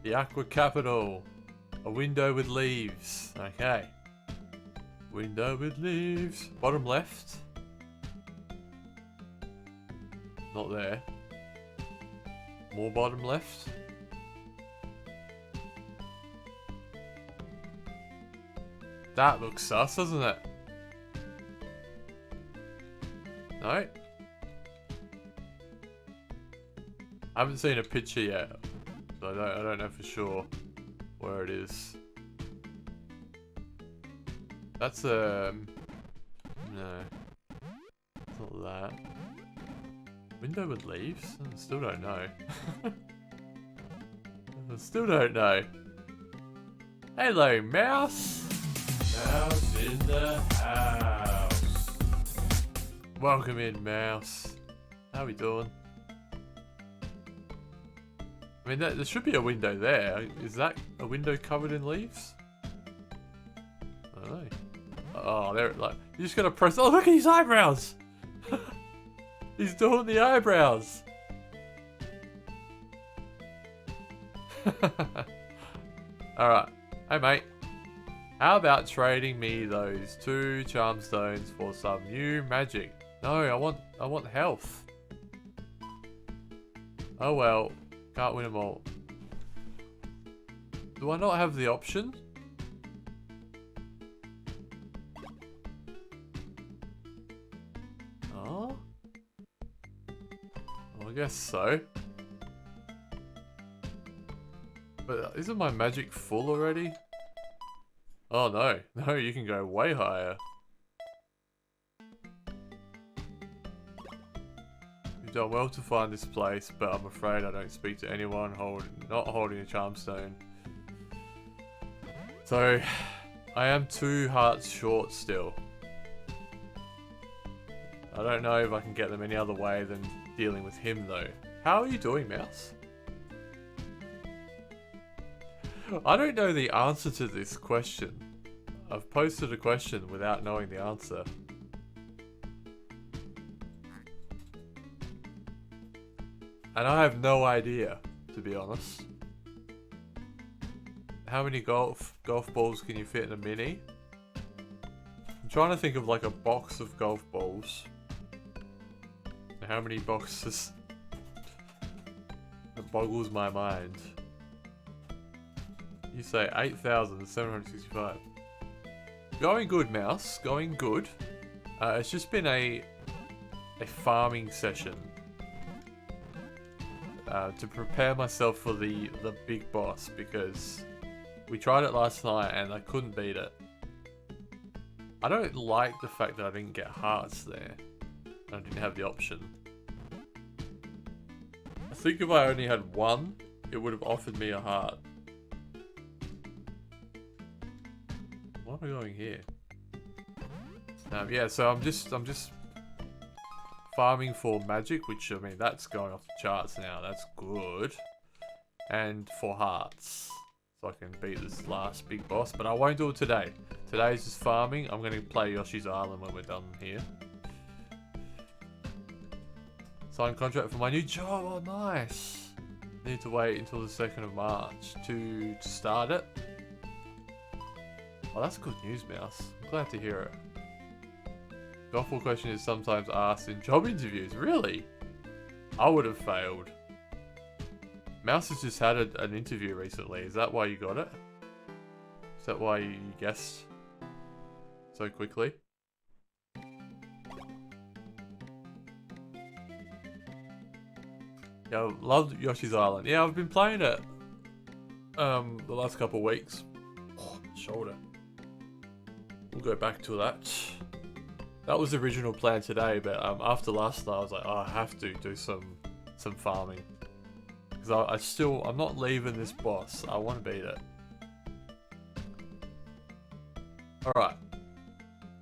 The Aqua Capital. A window with leaves. Okay. Window with leaves. Bottom left. Not there. More bottom left. That looks sus, doesn't it? No? I haven't seen a picture yet, so I don't know for sure where it is. That's no, it's not that. Window with leaves? I still don't know. I still don't know. Hello, mouse! Mouse in the house. Welcome in, mouse. How we doing? I mean, there should be a window there. Is that a window covered in leaves? I don't know. Oh, there, like, you just gotta press. Oh, look at his eyebrows! He's doing the eyebrows! Alright. Hey, mate. How about trading me those 2 charm stones for some new magic? No, I want health. Oh well. Can't win them all. Do I not have the option? Oh? Well, I guess so. But isn't my magic full already? Oh no. No, you can go way higher. You've done well to find this place, but I'm afraid I don't speak to anyone not holding a charm stone. So, I am 2 hearts short still. I don't know if I can get them any other way than dealing with him though. How are you doing, mouse? I don't know the answer to this question. I've posted a question without knowing the answer. And I have no idea, to be honest. How many golf balls can you fit in a mini? I'm trying to think of like a box of golf balls. How many boxes? It boggles my mind. You say 8,765. Going good, mouse. Going good. It's just been a farming session. To prepare myself for the big boss, because we tried it last night and I couldn't beat it. I don't like the fact that I didn't get hearts there. I didn't have the option. I think if I only had 1, it would have offered me a heart. Why am I going here? Yeah, so I'm just farming for magic, which, I mean, that's going off the charts now. That's good. And for hearts. So I can beat this last big boss. But I won't do it today. Today's just farming. I'm going to play Yoshi's Island when we're done here. Sign contract for my new job. Oh, nice. Need to wait until the 2nd of March to start it. Oh, that's good news, mouse. I'm glad to hear it. Golf ball question is sometimes asked in job interviews. Really? I would have failed. Mouse has just had an interview recently. Is that why you got it? Is that why you guessed so quickly? Yeah, I loved Yoshi's Island. Yeah, I've been playing it the last couple of weeks. Oh, shoulder. We'll go back to that. That was the original plan today, but after last night, I was like, oh, I have to do some farming. Because I'm not leaving this boss. I want to beat it. Alright.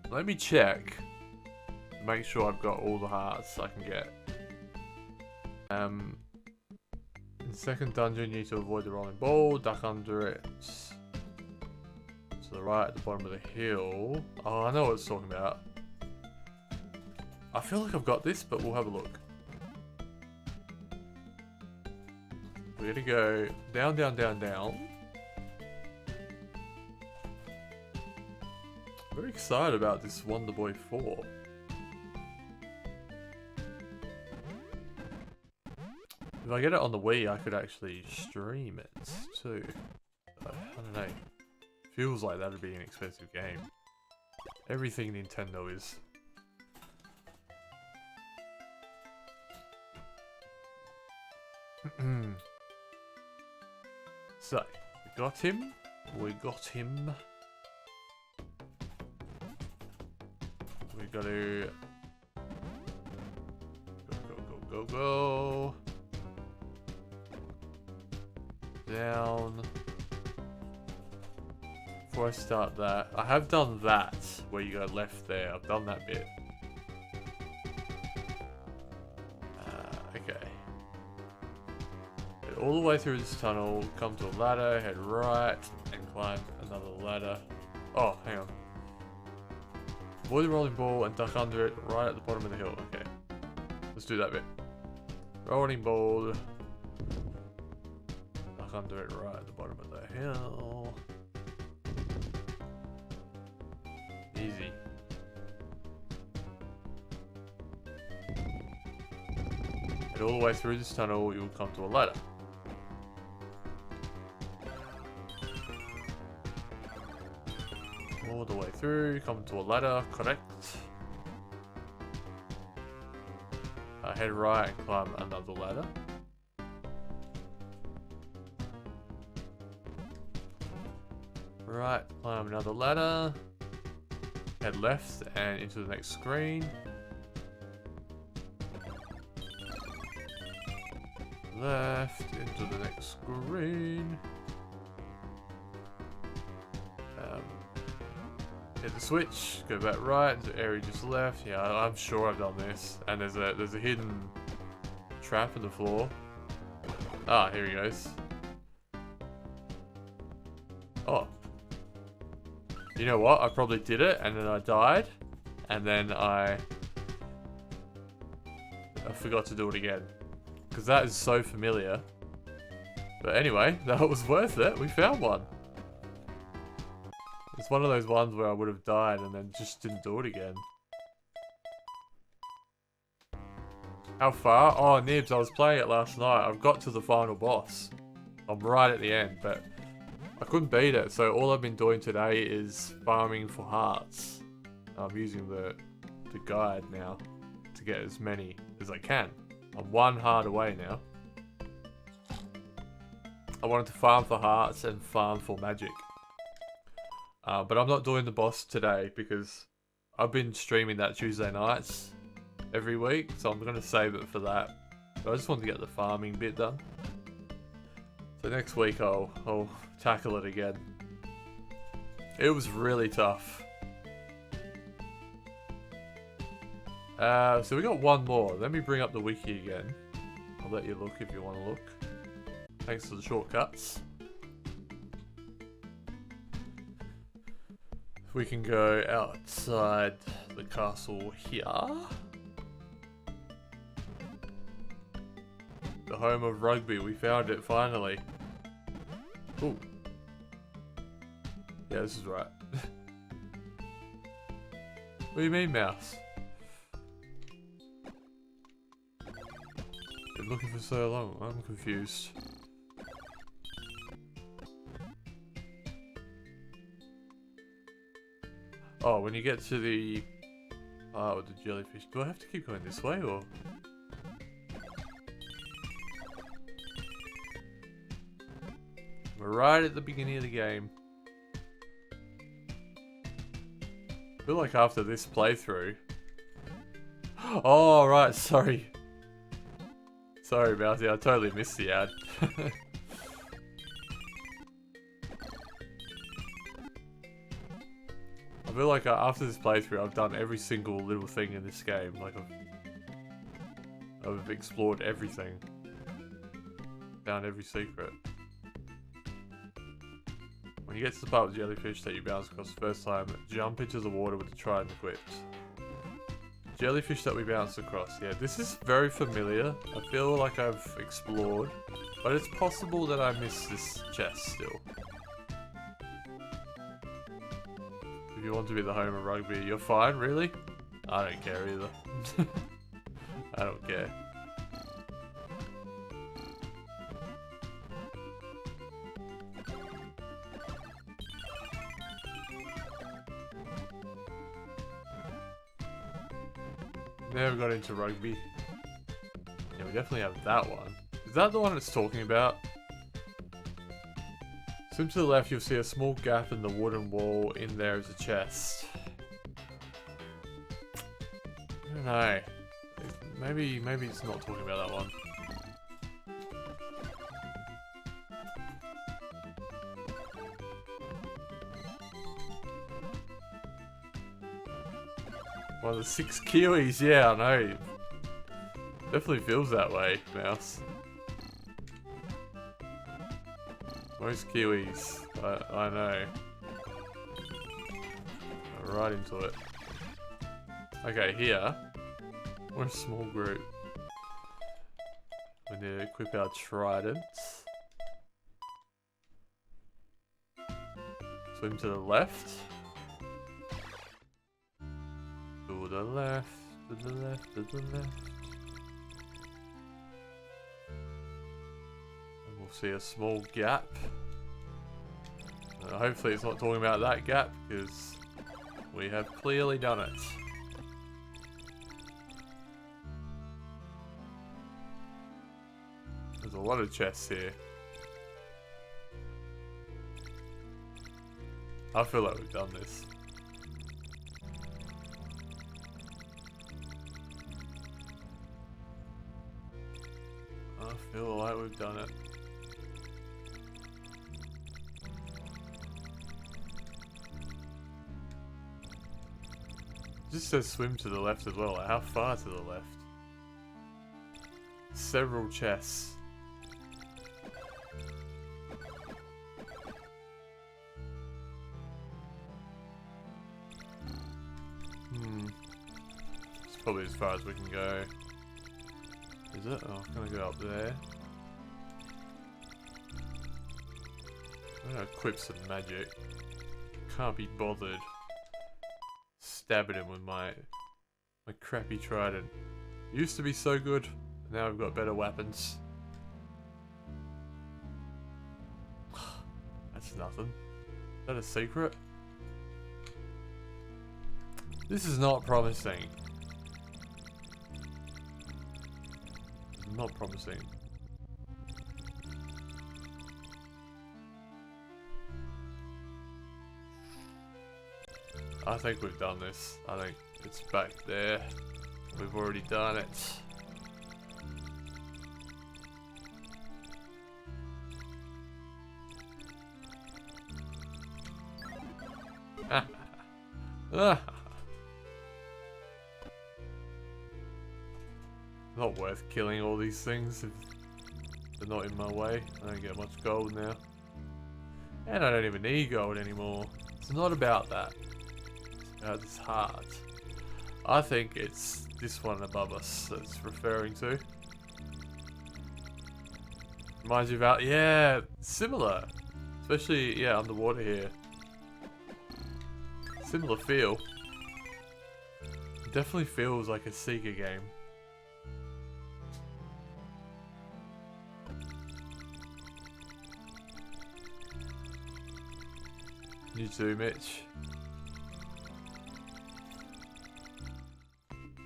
Let me check. Make sure I've got all the hearts I can get. In the 2nd dungeon, you need to avoid the rolling ball, duck under it. To the right at the bottom of the hill. Oh, I know what it's talking about. I feel like I've got this, but we'll have a look. We're gonna go down, down, down, down. Very excited about this Wonderboy 4. If I get it on the Wii, I could actually stream it too. I don't know. Feels like that'd be an expensive game. Everything Nintendo is. So, we got him. We got to... go, go. Down. Before I start that, I have done that, where you go left there. I've done that bit. Okay. Head all the way through this tunnel, come to a ladder, head right, and climb another ladder. Oh, hang on. Avoid the rolling ball and duck under it right at the bottom of the hill. Okay. Let's do that bit. Rolling ball. Duck under it right at the bottom of the hill. Easy. And all the way through this tunnel, you'll come to a ladder. All the way through, come to a ladder, correct. Head right and climb another ladder. Right, climb another ladder. Head left and into the next screen. Left into the next screen. Hit the switch, go back right, the area just left. Yeah, I'm sure I've done this. And there's a hidden trap in the floor. Ah, here he goes. Oh. You know what? I probably did it and then I died. And then I forgot to do it again. Because that is so familiar. But anyway, that was worth it. We found one. It's one of those ones where I would have died and then just didn't do it again. How far? Oh, Nibs, I was playing it last night. I've got to the final boss. I'm right at the end, but I couldn't beat it. So all I've been doing today is farming for hearts. I'm using the guide now to get as many as I can. I'm one heart away now. I wanted to farm for hearts and farm for magic. But I'm not doing the boss today because I've been streaming that Tuesday nights every week, so I'm going to save it for that. But I just want to get the farming bit done. So next week I'll tackle it again. It was really tough. So we got one more. Let me bring up the wiki again. I'll let you look if you want to look. Thanks for the shortcuts. We can go outside the castle here. The home of rugby. We found it finally. Ooh. Yeah, this is right. What do you mean, mouse? Been looking for so long. I'm confused. Oh, when you get to the with the jellyfish, do I have to keep going this way or? We're right at the beginning of the game. I feel like after this playthrough. Oh right, sorry. Sorry, Mousy, I totally missed the ad. I feel like after this playthrough, I've done every single little thing in this game. Like I've explored everything, found every secret. When you get to the part with jellyfish that you bounce across the first time, jump into the water with the trident equipped. Jellyfish that we bounced across. Yeah, this is very familiar. I feel like I've explored, but it's possible that I missed this chest still. If you want to be the home of rugby, you're fine, really? I don't care either. I don't care. Never got into rugby. Yeah, we definitely have that one. Is that the one it's talking about? Swim to the left, you'll see a small gap in the wooden wall. In there is a chest. I don't know. maybe it's not talking about that one. One of the 6 Kiwis, yeah, I know. Definitely feels that way, Mouse. Most Kiwis, I know. Right into it. Okay, here. We're a small group. We need to equip our tridents. Swim to the left. To the left, to the left, to the left. And we'll see a small gap. Hopefully it's not talking about that gap, because we have clearly done it. There's a lot of chests here. I feel like we've done this. I feel like we've done it. It just says swim to the left as well. Like, how far to the left? Several chests. It's probably as far as we can go. Is it? Oh, I'm gonna go up there. I'm gonna equip some magic. Can't be bothered stabbing him with my crappy trident. Used to be so good. Now we've got better weapons. That's nothing. Is that a secret? This is not promising. Not promising. I think we've done this. I think it's back there. We've already done it. Not worth killing all these things if they're not in my way. I don't get much gold now. And I don't even need gold anymore. It's not about that. It's about this heart. I think it's this one above us that it's referring to. Reminds you about, yeah, similar. Especially, yeah, underwater here. Similar feel. It definitely feels like a SEGA game. You too, Mitch.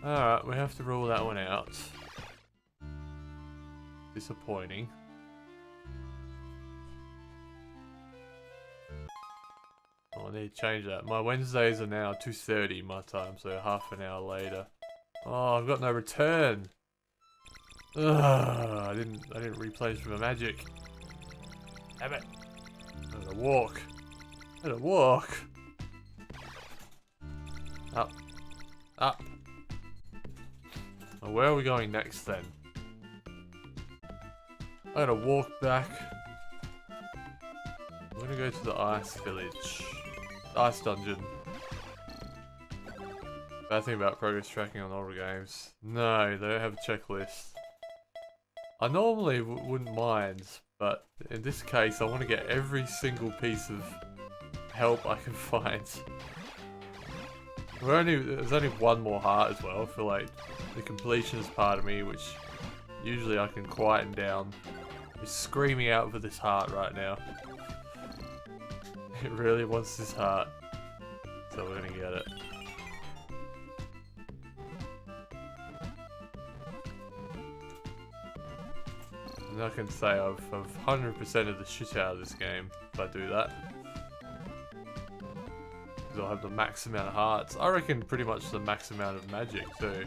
Alright, we have to rule that one out. Disappointing. Oh, I need to change that. My Wednesdays are now 2:30 my time, so half an hour later. Oh, I've got no return. Ugh, I didn't replenish my magic. Damn it. I'm gonna walk. I'm gonna walk. Up. Up. Well, where are we going next then? I'm gonna walk back. I'm gonna go to the ice village. The ice dungeon. Bad thing about progress tracking on older games. No, they don't have a checklist. I normally wouldn't mind, but in this case I want to get every single piece of help I can find. There's only one more heart as well. I feel like the completionist part of me, which usually I can quieten down, is screaming out for this heart right now. It really wants this heart, so we're gonna get it. And I can say I've 100% of the shit out of this game if I do that. Because I'll have the max amount of hearts. I reckon pretty much the max amount of magic too.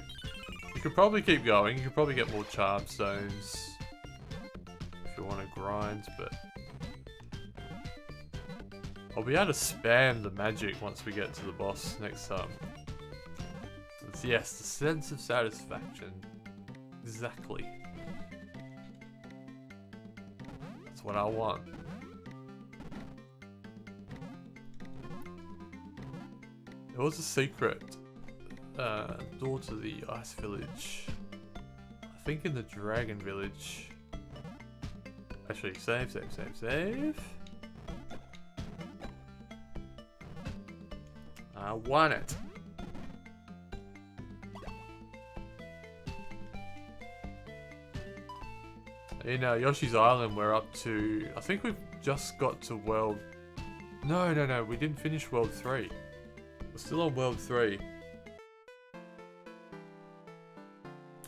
could probably keep going. You could probably get more charm stones if you want to grind, but I'll be able to spam the magic once we get to the boss next time. It's, yes, the sense of satisfaction. Exactly. That's what I want. There was a secret door to the ice village. I think in the dragon village. Actually, save. I want it. In Yoshi's Island, we're up to... I think we've just got to world... No, we didn't finish world 3. We're still on world 3.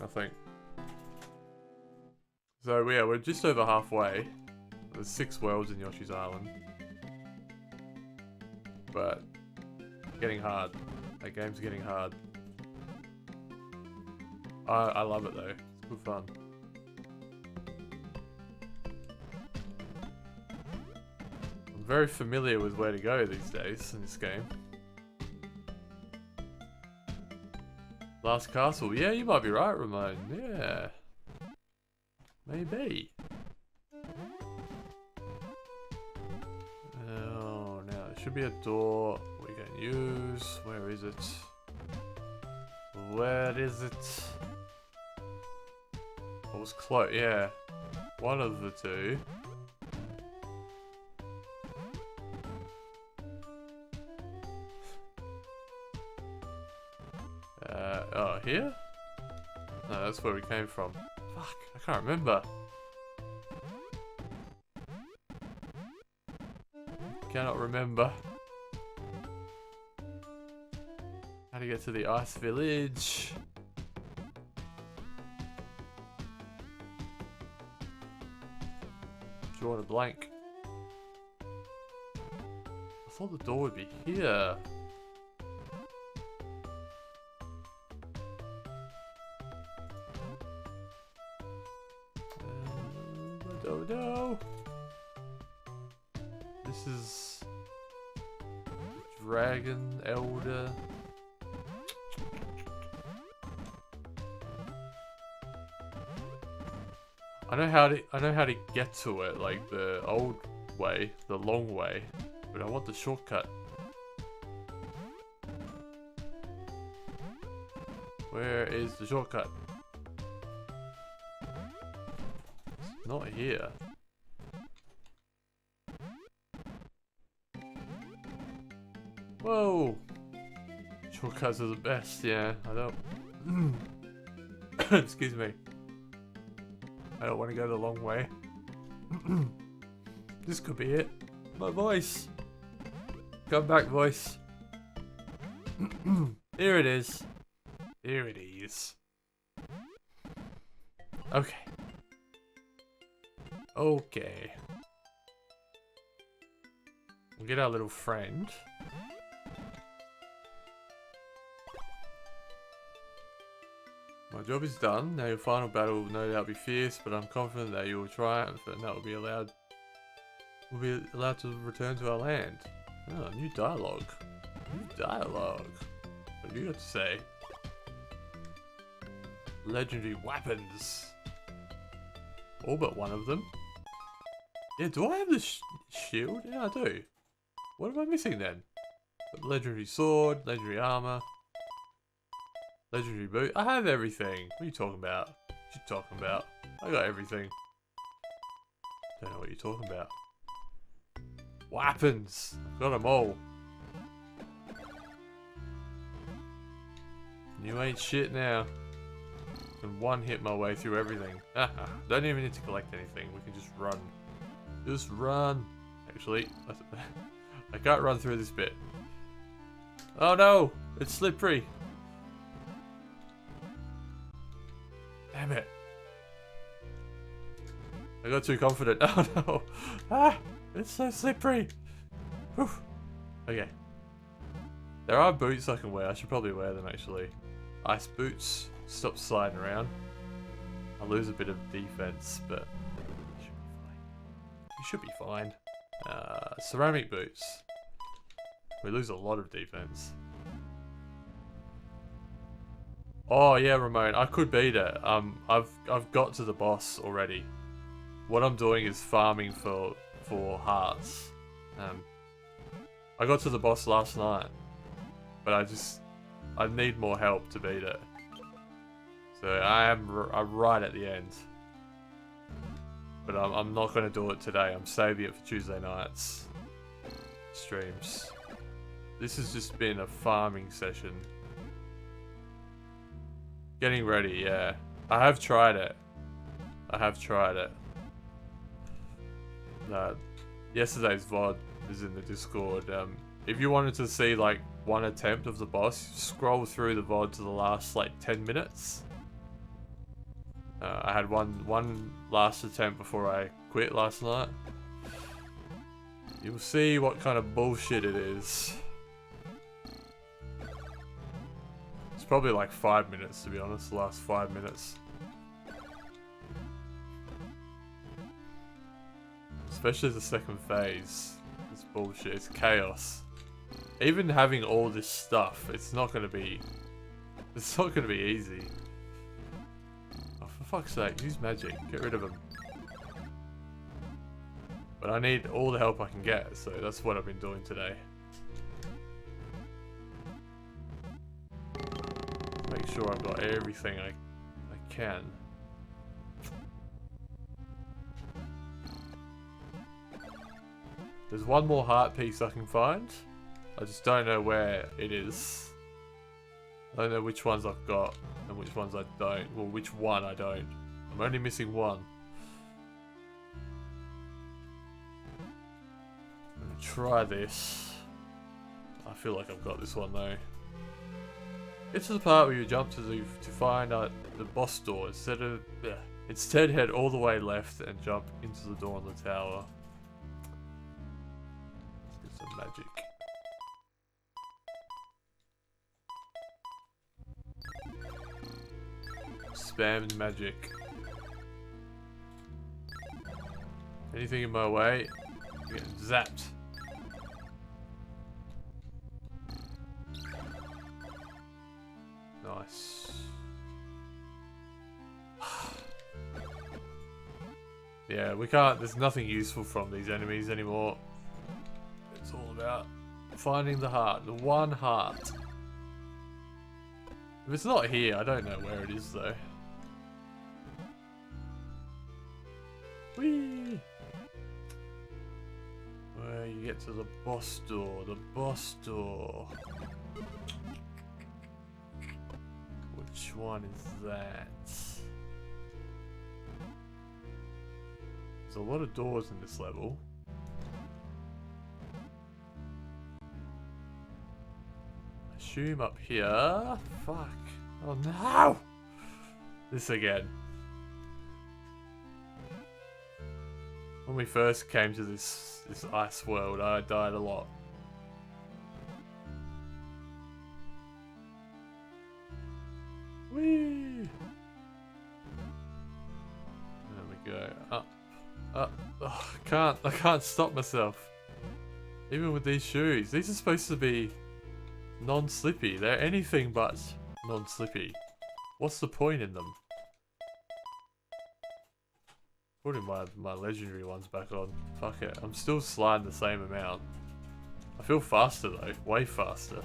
I think. So yeah, we're just over halfway. There's 6 worlds in Yoshi's Island. But... getting hard. That game's getting hard. I love it though. It's good fun. I'm very familiar with where to go these days in this game. Last castle. Yeah, you might be right, Ramon. Yeah. Maybe. Oh, now there should be a door we can use. Where is it? Where is it? It was close. Yeah. One of the two. Oh, here? No, that's where we came from. Fuck, I can't remember. Cannot remember. How to get to the ice village? Drawn a blank. I thought the door would be here. No. This is Dragon Elder. I know how to get to it, like the old way, the long way, but I want the shortcut. Where is the shortcut? It's not here. Whoa! Shortcuts are the best, yeah. I don't... Excuse me. I don't want to go the long way. This could be it. My voice. Come back, voice. Here it is. Here it is. Okay. Okay. We'll get our little friend. My job is done. Now your final battle will no doubt be fierce, but I'm confident that you will triumph and that we'll be allowed to return to our land. Oh, new dialogue. New dialogue. What do you got to say? Legendary weapons. All but one of them. Yeah, do I have the shield? Yeah, I do. What am I missing then? Legendary sword, legendary armor. Legendary boot. I have everything. What are you talking about? What are you talking about? I got everything. Don't know what you're talking about. Weapons. Got them all. You ain't shit now. Can one hit my way through everything. Don't even need to collect anything. We can just run. Just run. Actually, I can't run through this bit. Oh no! It's slippery. Damn it. I got too confident. Oh no. Ah! It's so slippery. Whew. Okay. There are boots I can wear. I should probably wear them actually. Ice boots. stop sliding around. I lose a bit of defense, but you should be fine. Ceramic boots. We lose a lot of defense. Oh yeah, Ramon, I could beat it. I've got to the boss already. What I'm doing is farming for hearts. I got to the boss last night, but I need more help to beat it. So I'm right at the end. But I'm not going to do it today. I'm saving it for Tuesday nights streams. This has just been a farming session. Getting ready, yeah. I have tried it. Yesterday's VOD is in the Discord. If you wanted to see like one attempt of the boss, scroll through the VOD to the last like 10 minutes. I had one last attempt before I quit last night. You'll see what kind of bullshit it is. It's probably like 5 minutes, to be honest, the last 5 minutes. Especially the second phase. It's bullshit, it's chaos. Even having all this stuff, it's not gonna be easy. Oh, for fuck's sake, use magic, get rid of him. But I need all the help I can get, so that's what I've been doing today. Make sure I've got everything I can. There's one more heart piece I can find. I just don't know where it is. I don't know which ones I've got and which ones I don't. Well, which one I don't. I'm only missing one. I'm gonna try this. I feel like I've got this one though. Get to the part where you jump to find out the boss door. Instead head all the way left and jump into the door on the tower. Let's get some magic. Spam magic. Anything in my way, I'm getting zapped. Nice. Yeah, we can't, there's nothing useful from these enemies anymore. It's all about finding the heart, the one heart. If it's not here, I don't know where it is though. Whee! Where you get to the boss door, Which one is that? There's a lot of doors in this level. Assume up here. Fuck. Oh no! This again. When we first came to this ice world, I died a lot. Whee! There we go. Up. Up. Oh, I can't stop myself. Even with these shoes. These are supposed to be non-slippy. They're anything but non-slippy. What's the point in them? Putting my legendary ones back on. Fuck it. I'm still sliding the same amount. I feel faster though. Way faster.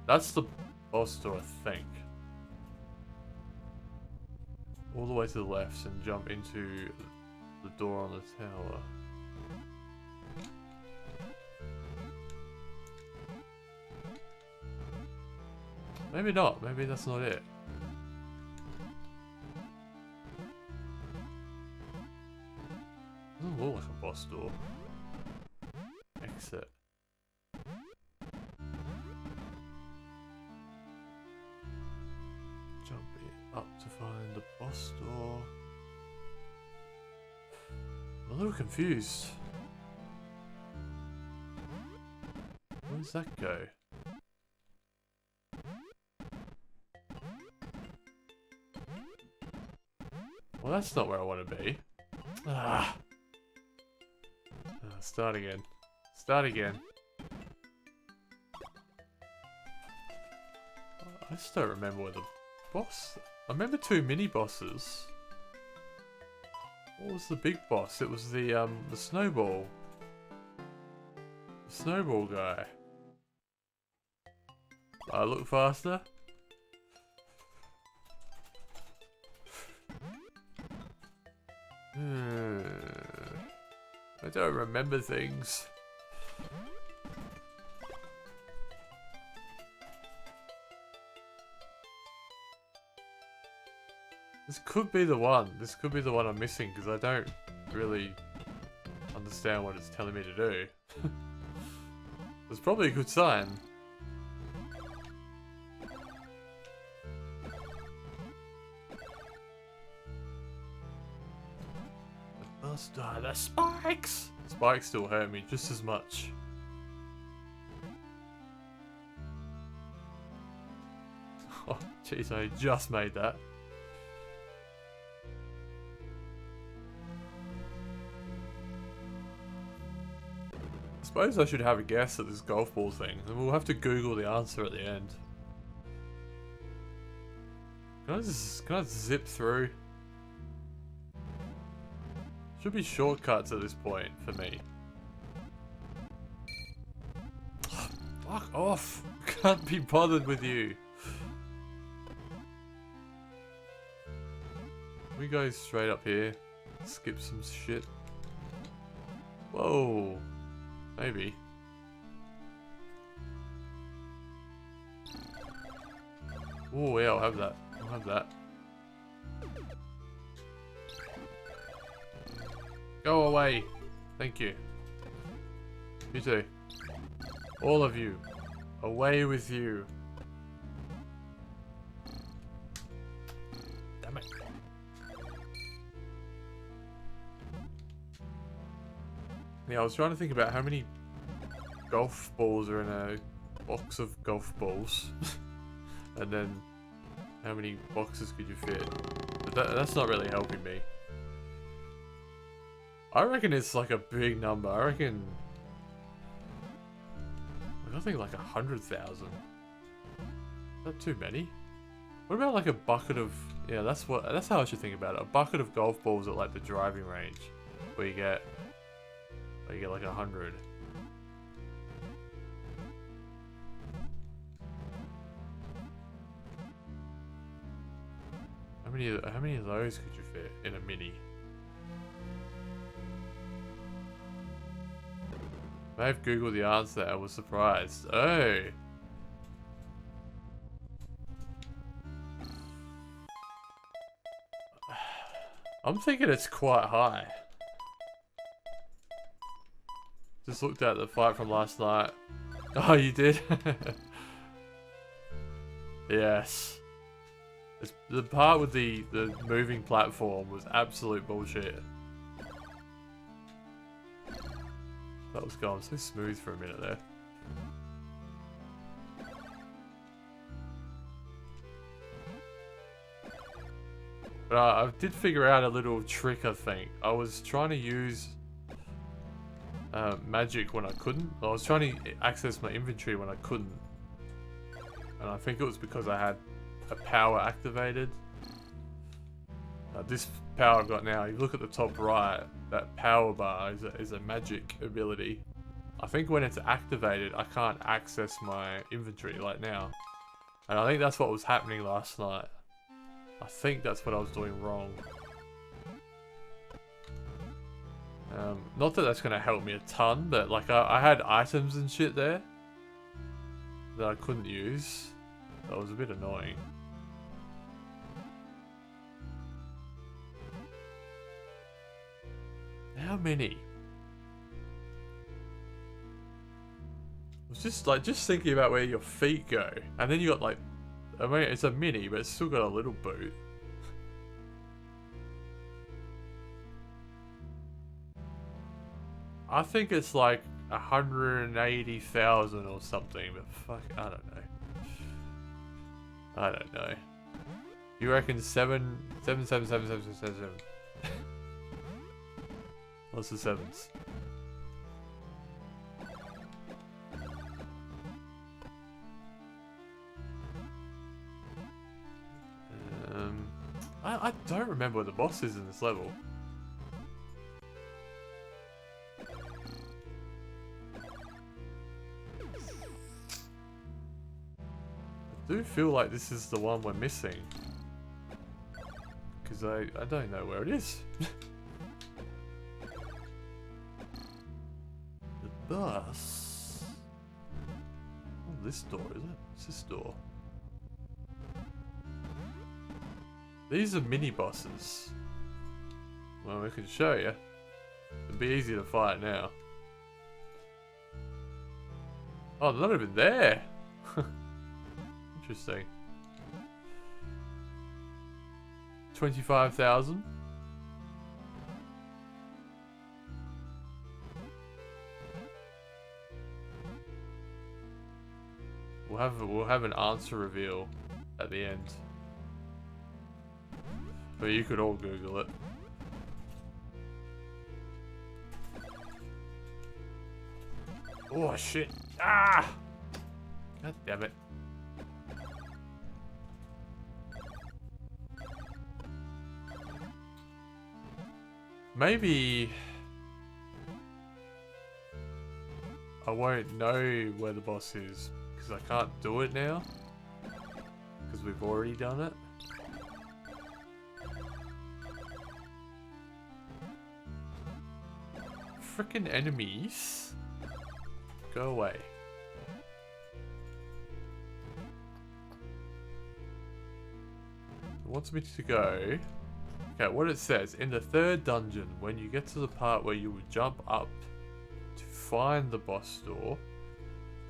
That's the boss door, I think. All the way to the left and jump into the door on the tower. Maybe not. Maybe that's not it. Doesn't look like a boss door. Exit. Jumping up to find the boss door. I'm a little confused. Where does that go? Well, that's not where I want to be. Ah. Start again. Start again. I just don't remember where the boss... I remember 2 mini-bosses. What was the big boss? It was the snowball. The snowball guy. I look faster? I don't remember things. This could be the one. This could be the one I'm missing because I don't really understand what it's telling me to do. It's probably a good sign. The spikes! Spikes still hurt me just as much. Oh, jeez, I just made that. I suppose I should have a guess at this golf ball thing, and we'll have to Google the answer at the end. Can I just zip through? Should be shortcuts at this point for me. Fuck off! Can't be bothered with you. We go straight up here. Skip some shit. Whoa. Maybe. Oh yeah, I'll have that. I'll have that. Go away. Thank you. You too. All of you. Away with you. Damn it. Yeah, I was trying to think about how many golf balls are in a box of golf balls. And then how many boxes could you fit? But that's not really helping me. I reckon it's like a big number. I reckon... I think like 100,000. Is that too many? What about like a bucket of... Yeah, that's how I should think about it. A bucket of golf balls at like the driving range. Where you get like 100. How many of those could you fit in a mini? I've googled the answer. I was surprised. Oh. I'm thinking it's quite high. Just looked at the fight from last night. Oh, you did? Yes. The part with the moving platform was absolute bullshit. That was going so smooth for a minute there. But I did figure out a little trick, I think. I was trying to use magic when I couldn't. I was trying to access my inventory when I couldn't. And I think it was because I had a power activated. This power I've got now, you look at the top right, that power bar is a magic ability. I think when it's activated, I can't access my inventory like now. And I think that's what was happening last night. I think that's what I was doing wrong. Not that that's going to help me a ton, but like I had items and shit there that I couldn't use. That was a bit annoying. How many? I was just thinking about where your feet go, and then you got like, I mean, it's a mini, but it's still got a little boot. I think it's like 180,000 or something, but fuck, I don't know. I don't know. You reckon 7. What's the sevens? I don't remember what the boss is in this level. I do feel like this is the one we're missing. Because I don't know where it is. The bus. Oh, this door, is it? What's this door? These are mini bosses. Well, we can show you. It'd be easy to fight now. Oh, they're not even there. Interesting. 25,000. We'll have an answer reveal at the end. But you could all Google it. Oh shit! Ah! God damn it! Maybe I won't know where the boss is because I can't do it now because we've already done it. Frickin' enemies, go away. It wants me to go. Okay, what it says, in the third dungeon, when you get to the part where you would jump up to find the boss door,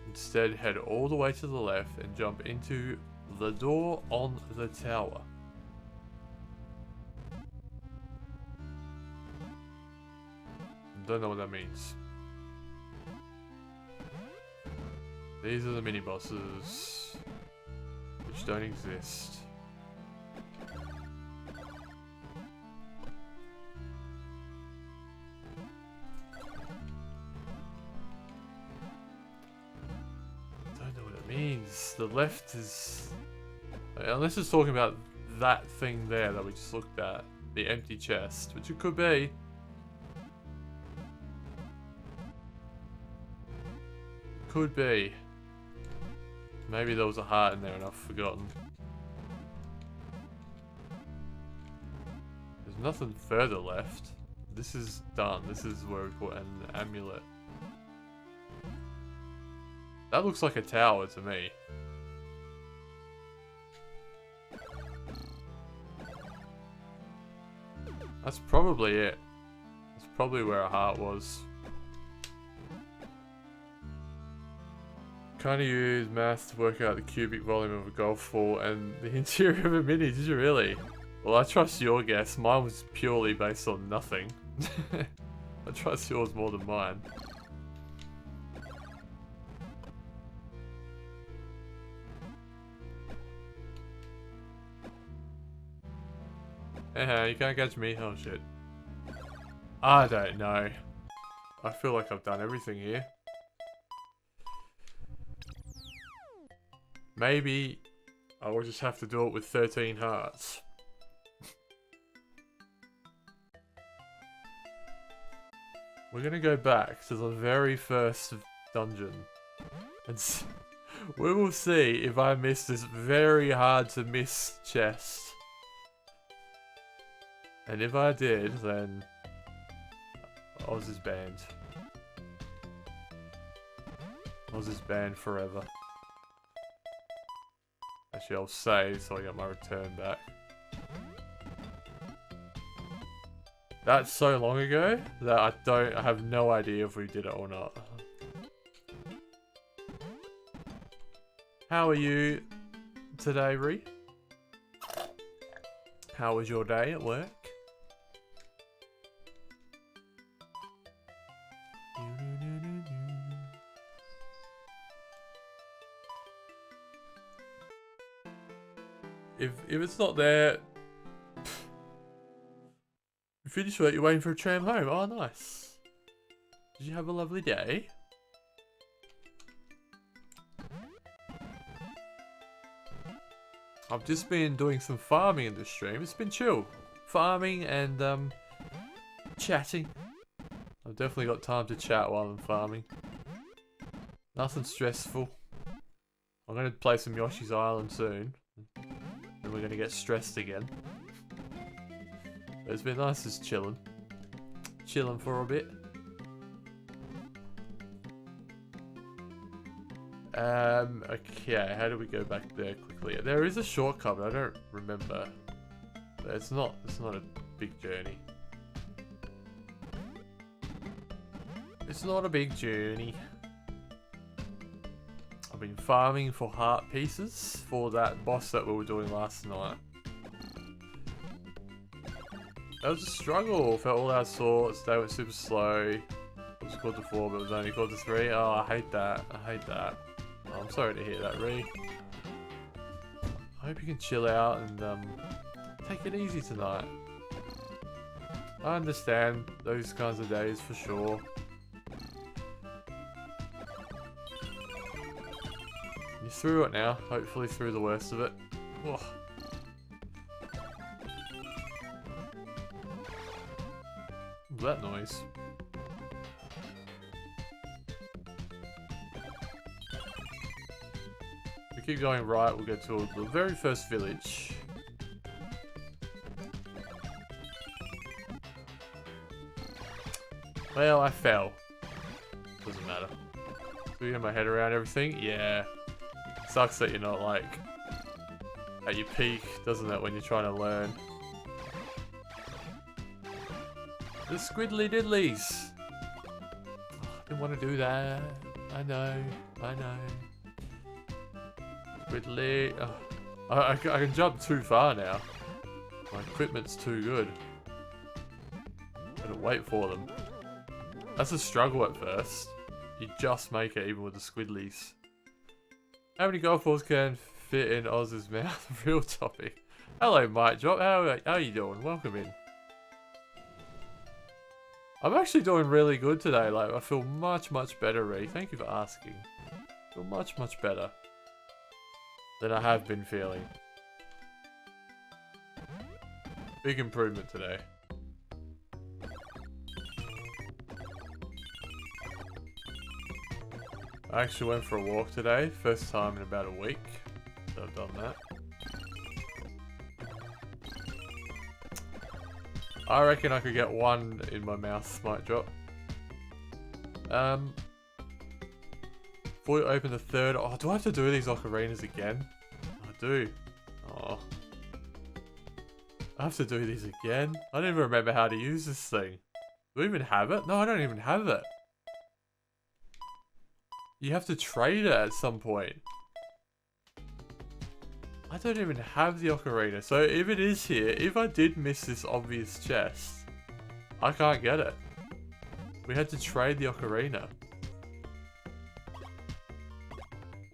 instead head all the way to the left and jump into the door on the tower. Don't know what that means. These are the mini bosses, which don't exist. Means the left is, unless it's talking about that thing there that we just looked at, the empty chest, which it could be. Could be. Maybe there was a heart in there and I've forgotten. There's nothing further left. This is done. This is where we put an amulet. That looks like a tower to me. That's probably it. That's probably where a heart was. Kind of use math to work out the cubic volume of a golf ball and the interior of a mini, did you really? Well, I trust your guess. Mine was purely based on nothing. I trust yours more than mine. You can't catch me? Oh shit. I don't know. I feel like I've done everything here. Maybe I will just have to do it with 13 hearts. We're gonna go back to the very first dungeon. And we will see if I miss this very hard to miss chest. And if I did, then Oz is banned. Oz is banned forever. Actually, I'll save so I get my return back. That's so long ago that I have no idea if we did it or not. How are you today, Ree? How was your day at work? If it's not there, you finished work, you're waiting for a tram home. Oh, nice. Did you have a lovely day? I've just been doing some farming in the stream. It's been chill. Farming and chatting. I've definitely got time to chat while I'm farming. Nothing stressful. I'm going to play some Yoshi's Island soon. Then we're going to get stressed again. But it's been nice just chilling. Chilling for a bit. Okay, how do we go back there quickly? There is a shortcut, but I don't remember. But it's not a big journey. It's not a big journey. I've been farming for heart pieces for that boss that we were doing last night. That was a struggle. Felt all our sorts. They went super slow. It was called to 4, but it was only called to 3. Oh, I hate that. I hate that. Oh, I'm sorry to hear that, Ree. I hope you can chill out and take it easy tonight. I understand those kinds of days for sure. You're through it now, hopefully through the worst of it. Whoa. What was that noise? If we keep going right, we'll get to the very first village. Well, I fell. Doesn't matter. Do you get my head around everything? Yeah. Sucks that you're not like at your peak, doesn't it, when you're trying to learn? The squiddly diddlies. Oh, I didn't want to do that. I know. Squiddly. Oh. I can jump too far now. My equipment's too good. Gotta wait for them. That's a struggle at first. You just make it even with the squiddlies. How many golf balls can fit in Oz's mouth? Real topic. Hello, Mike Drop. How you doing? Welcome in. I'm actually doing really good today. Like, I feel much better, Ree. Thank you for asking. I feel much better than I have been feeling. Big improvement today. I actually went for a walk today, first time in about a week, so I've done that. I reckon I could get one in my mouth, might drop. Before you open the third, oh, do I have to do these ocarinas again? I do. Oh. I have to do these again? I don't even remember how to use this thing. Do we even have it? No, I don't even have it. You have to trade it at some point. I don't even have the ocarina. So if it is here, if I did miss this obvious chest, I can't get it. We had to trade the ocarina.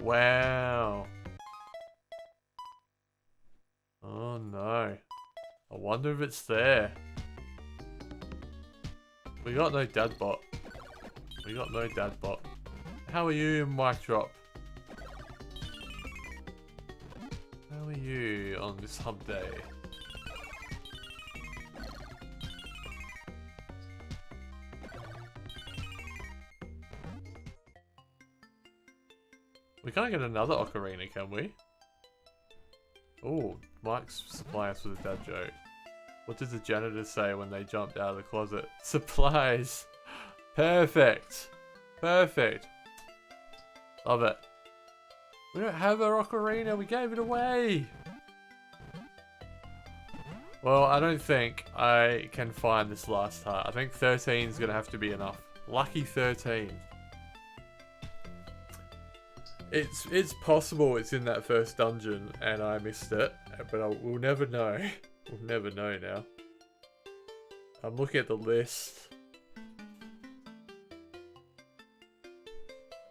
Wow. Oh no. I wonder if it's there. We got no dadbot. We got no dadbot. How are you, Mic Drop? How are you on this hump day? We can't get another ocarina, can we? Oh, Mike's supplying us with a dad joke. What did the janitor say when they jumped out of the closet? Supplies! Perfect! Perfect! Love it. We don't have our ocarina, we gave it away! Well, I don't think I can find this last heart. I think 13 is going to have to be enough. Lucky 13. It's possible it's in that first dungeon and I missed it, but we'll never know. We'll never know now. I'm looking at the list.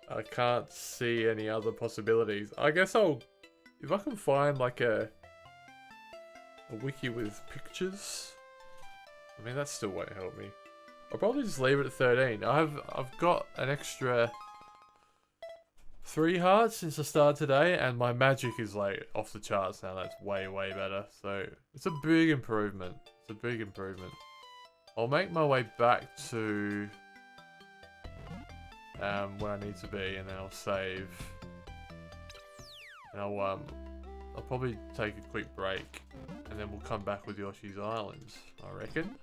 I can't see any other possibilities. I guess if I can find like a a wiki with pictures. I mean, that still won't help me. I'll probably just leave it at 13. I've got an extra 3 hearts since I started today, and my magic is like off the charts now. That's way better. So it's a big improvement. It's a big improvement. I'll make my way back to where I need to be, and then I'll save. And I'll probably take a quick break, and then we'll come back with Yoshi's Island, I reckon.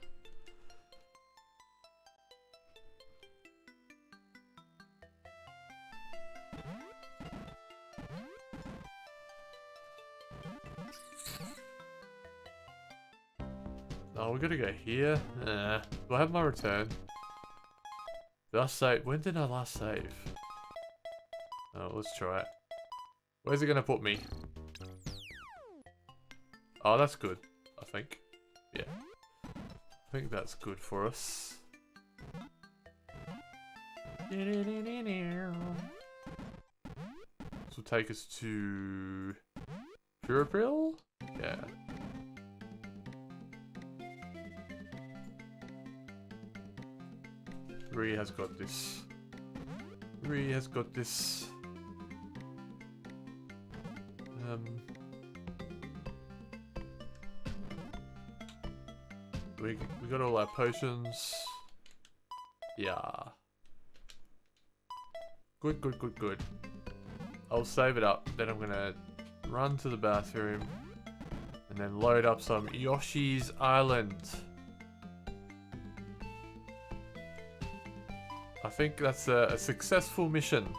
Oh, we gotta go here. Do I have my return? Did I save? When did I last save? Oh, let's try it. Where's it gonna put me? Oh, that's good, I think. Yeah. I think that's good for us. This will take us to Purapil? Yeah. Ree has got this. Ree has got this. We got all our potions. Yeah. Good. I'll save it up. Then I'm gonna run to the bathroom and then load up some Yoshi's Island. I think that's a successful mission.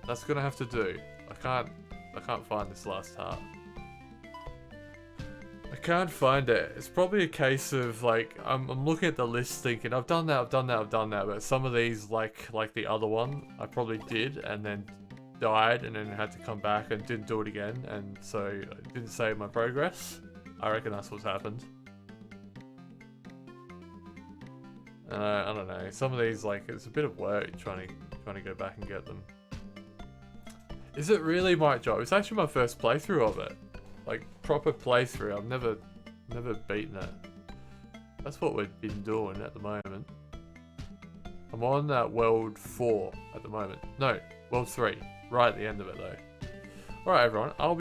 That's gonna have to do. I can't find this last heart. I can't find it. It's probably a case of like I'm looking at the list thinking I've done that, but some of these like the other one I probably did and then died and then had to come back and didn't do it again, and so I didn't save my progress. I reckon that's what's happened. I don't know. Some of these, like, it's a bit of work trying to go back and get them. Is it really my job? It's actually my first playthrough of it, like proper playthrough. I've never beaten it. That's what we've been doing at the moment. I'm on world 4 at the moment. No, world 3. Right at the end of it though. All right, everyone. I'll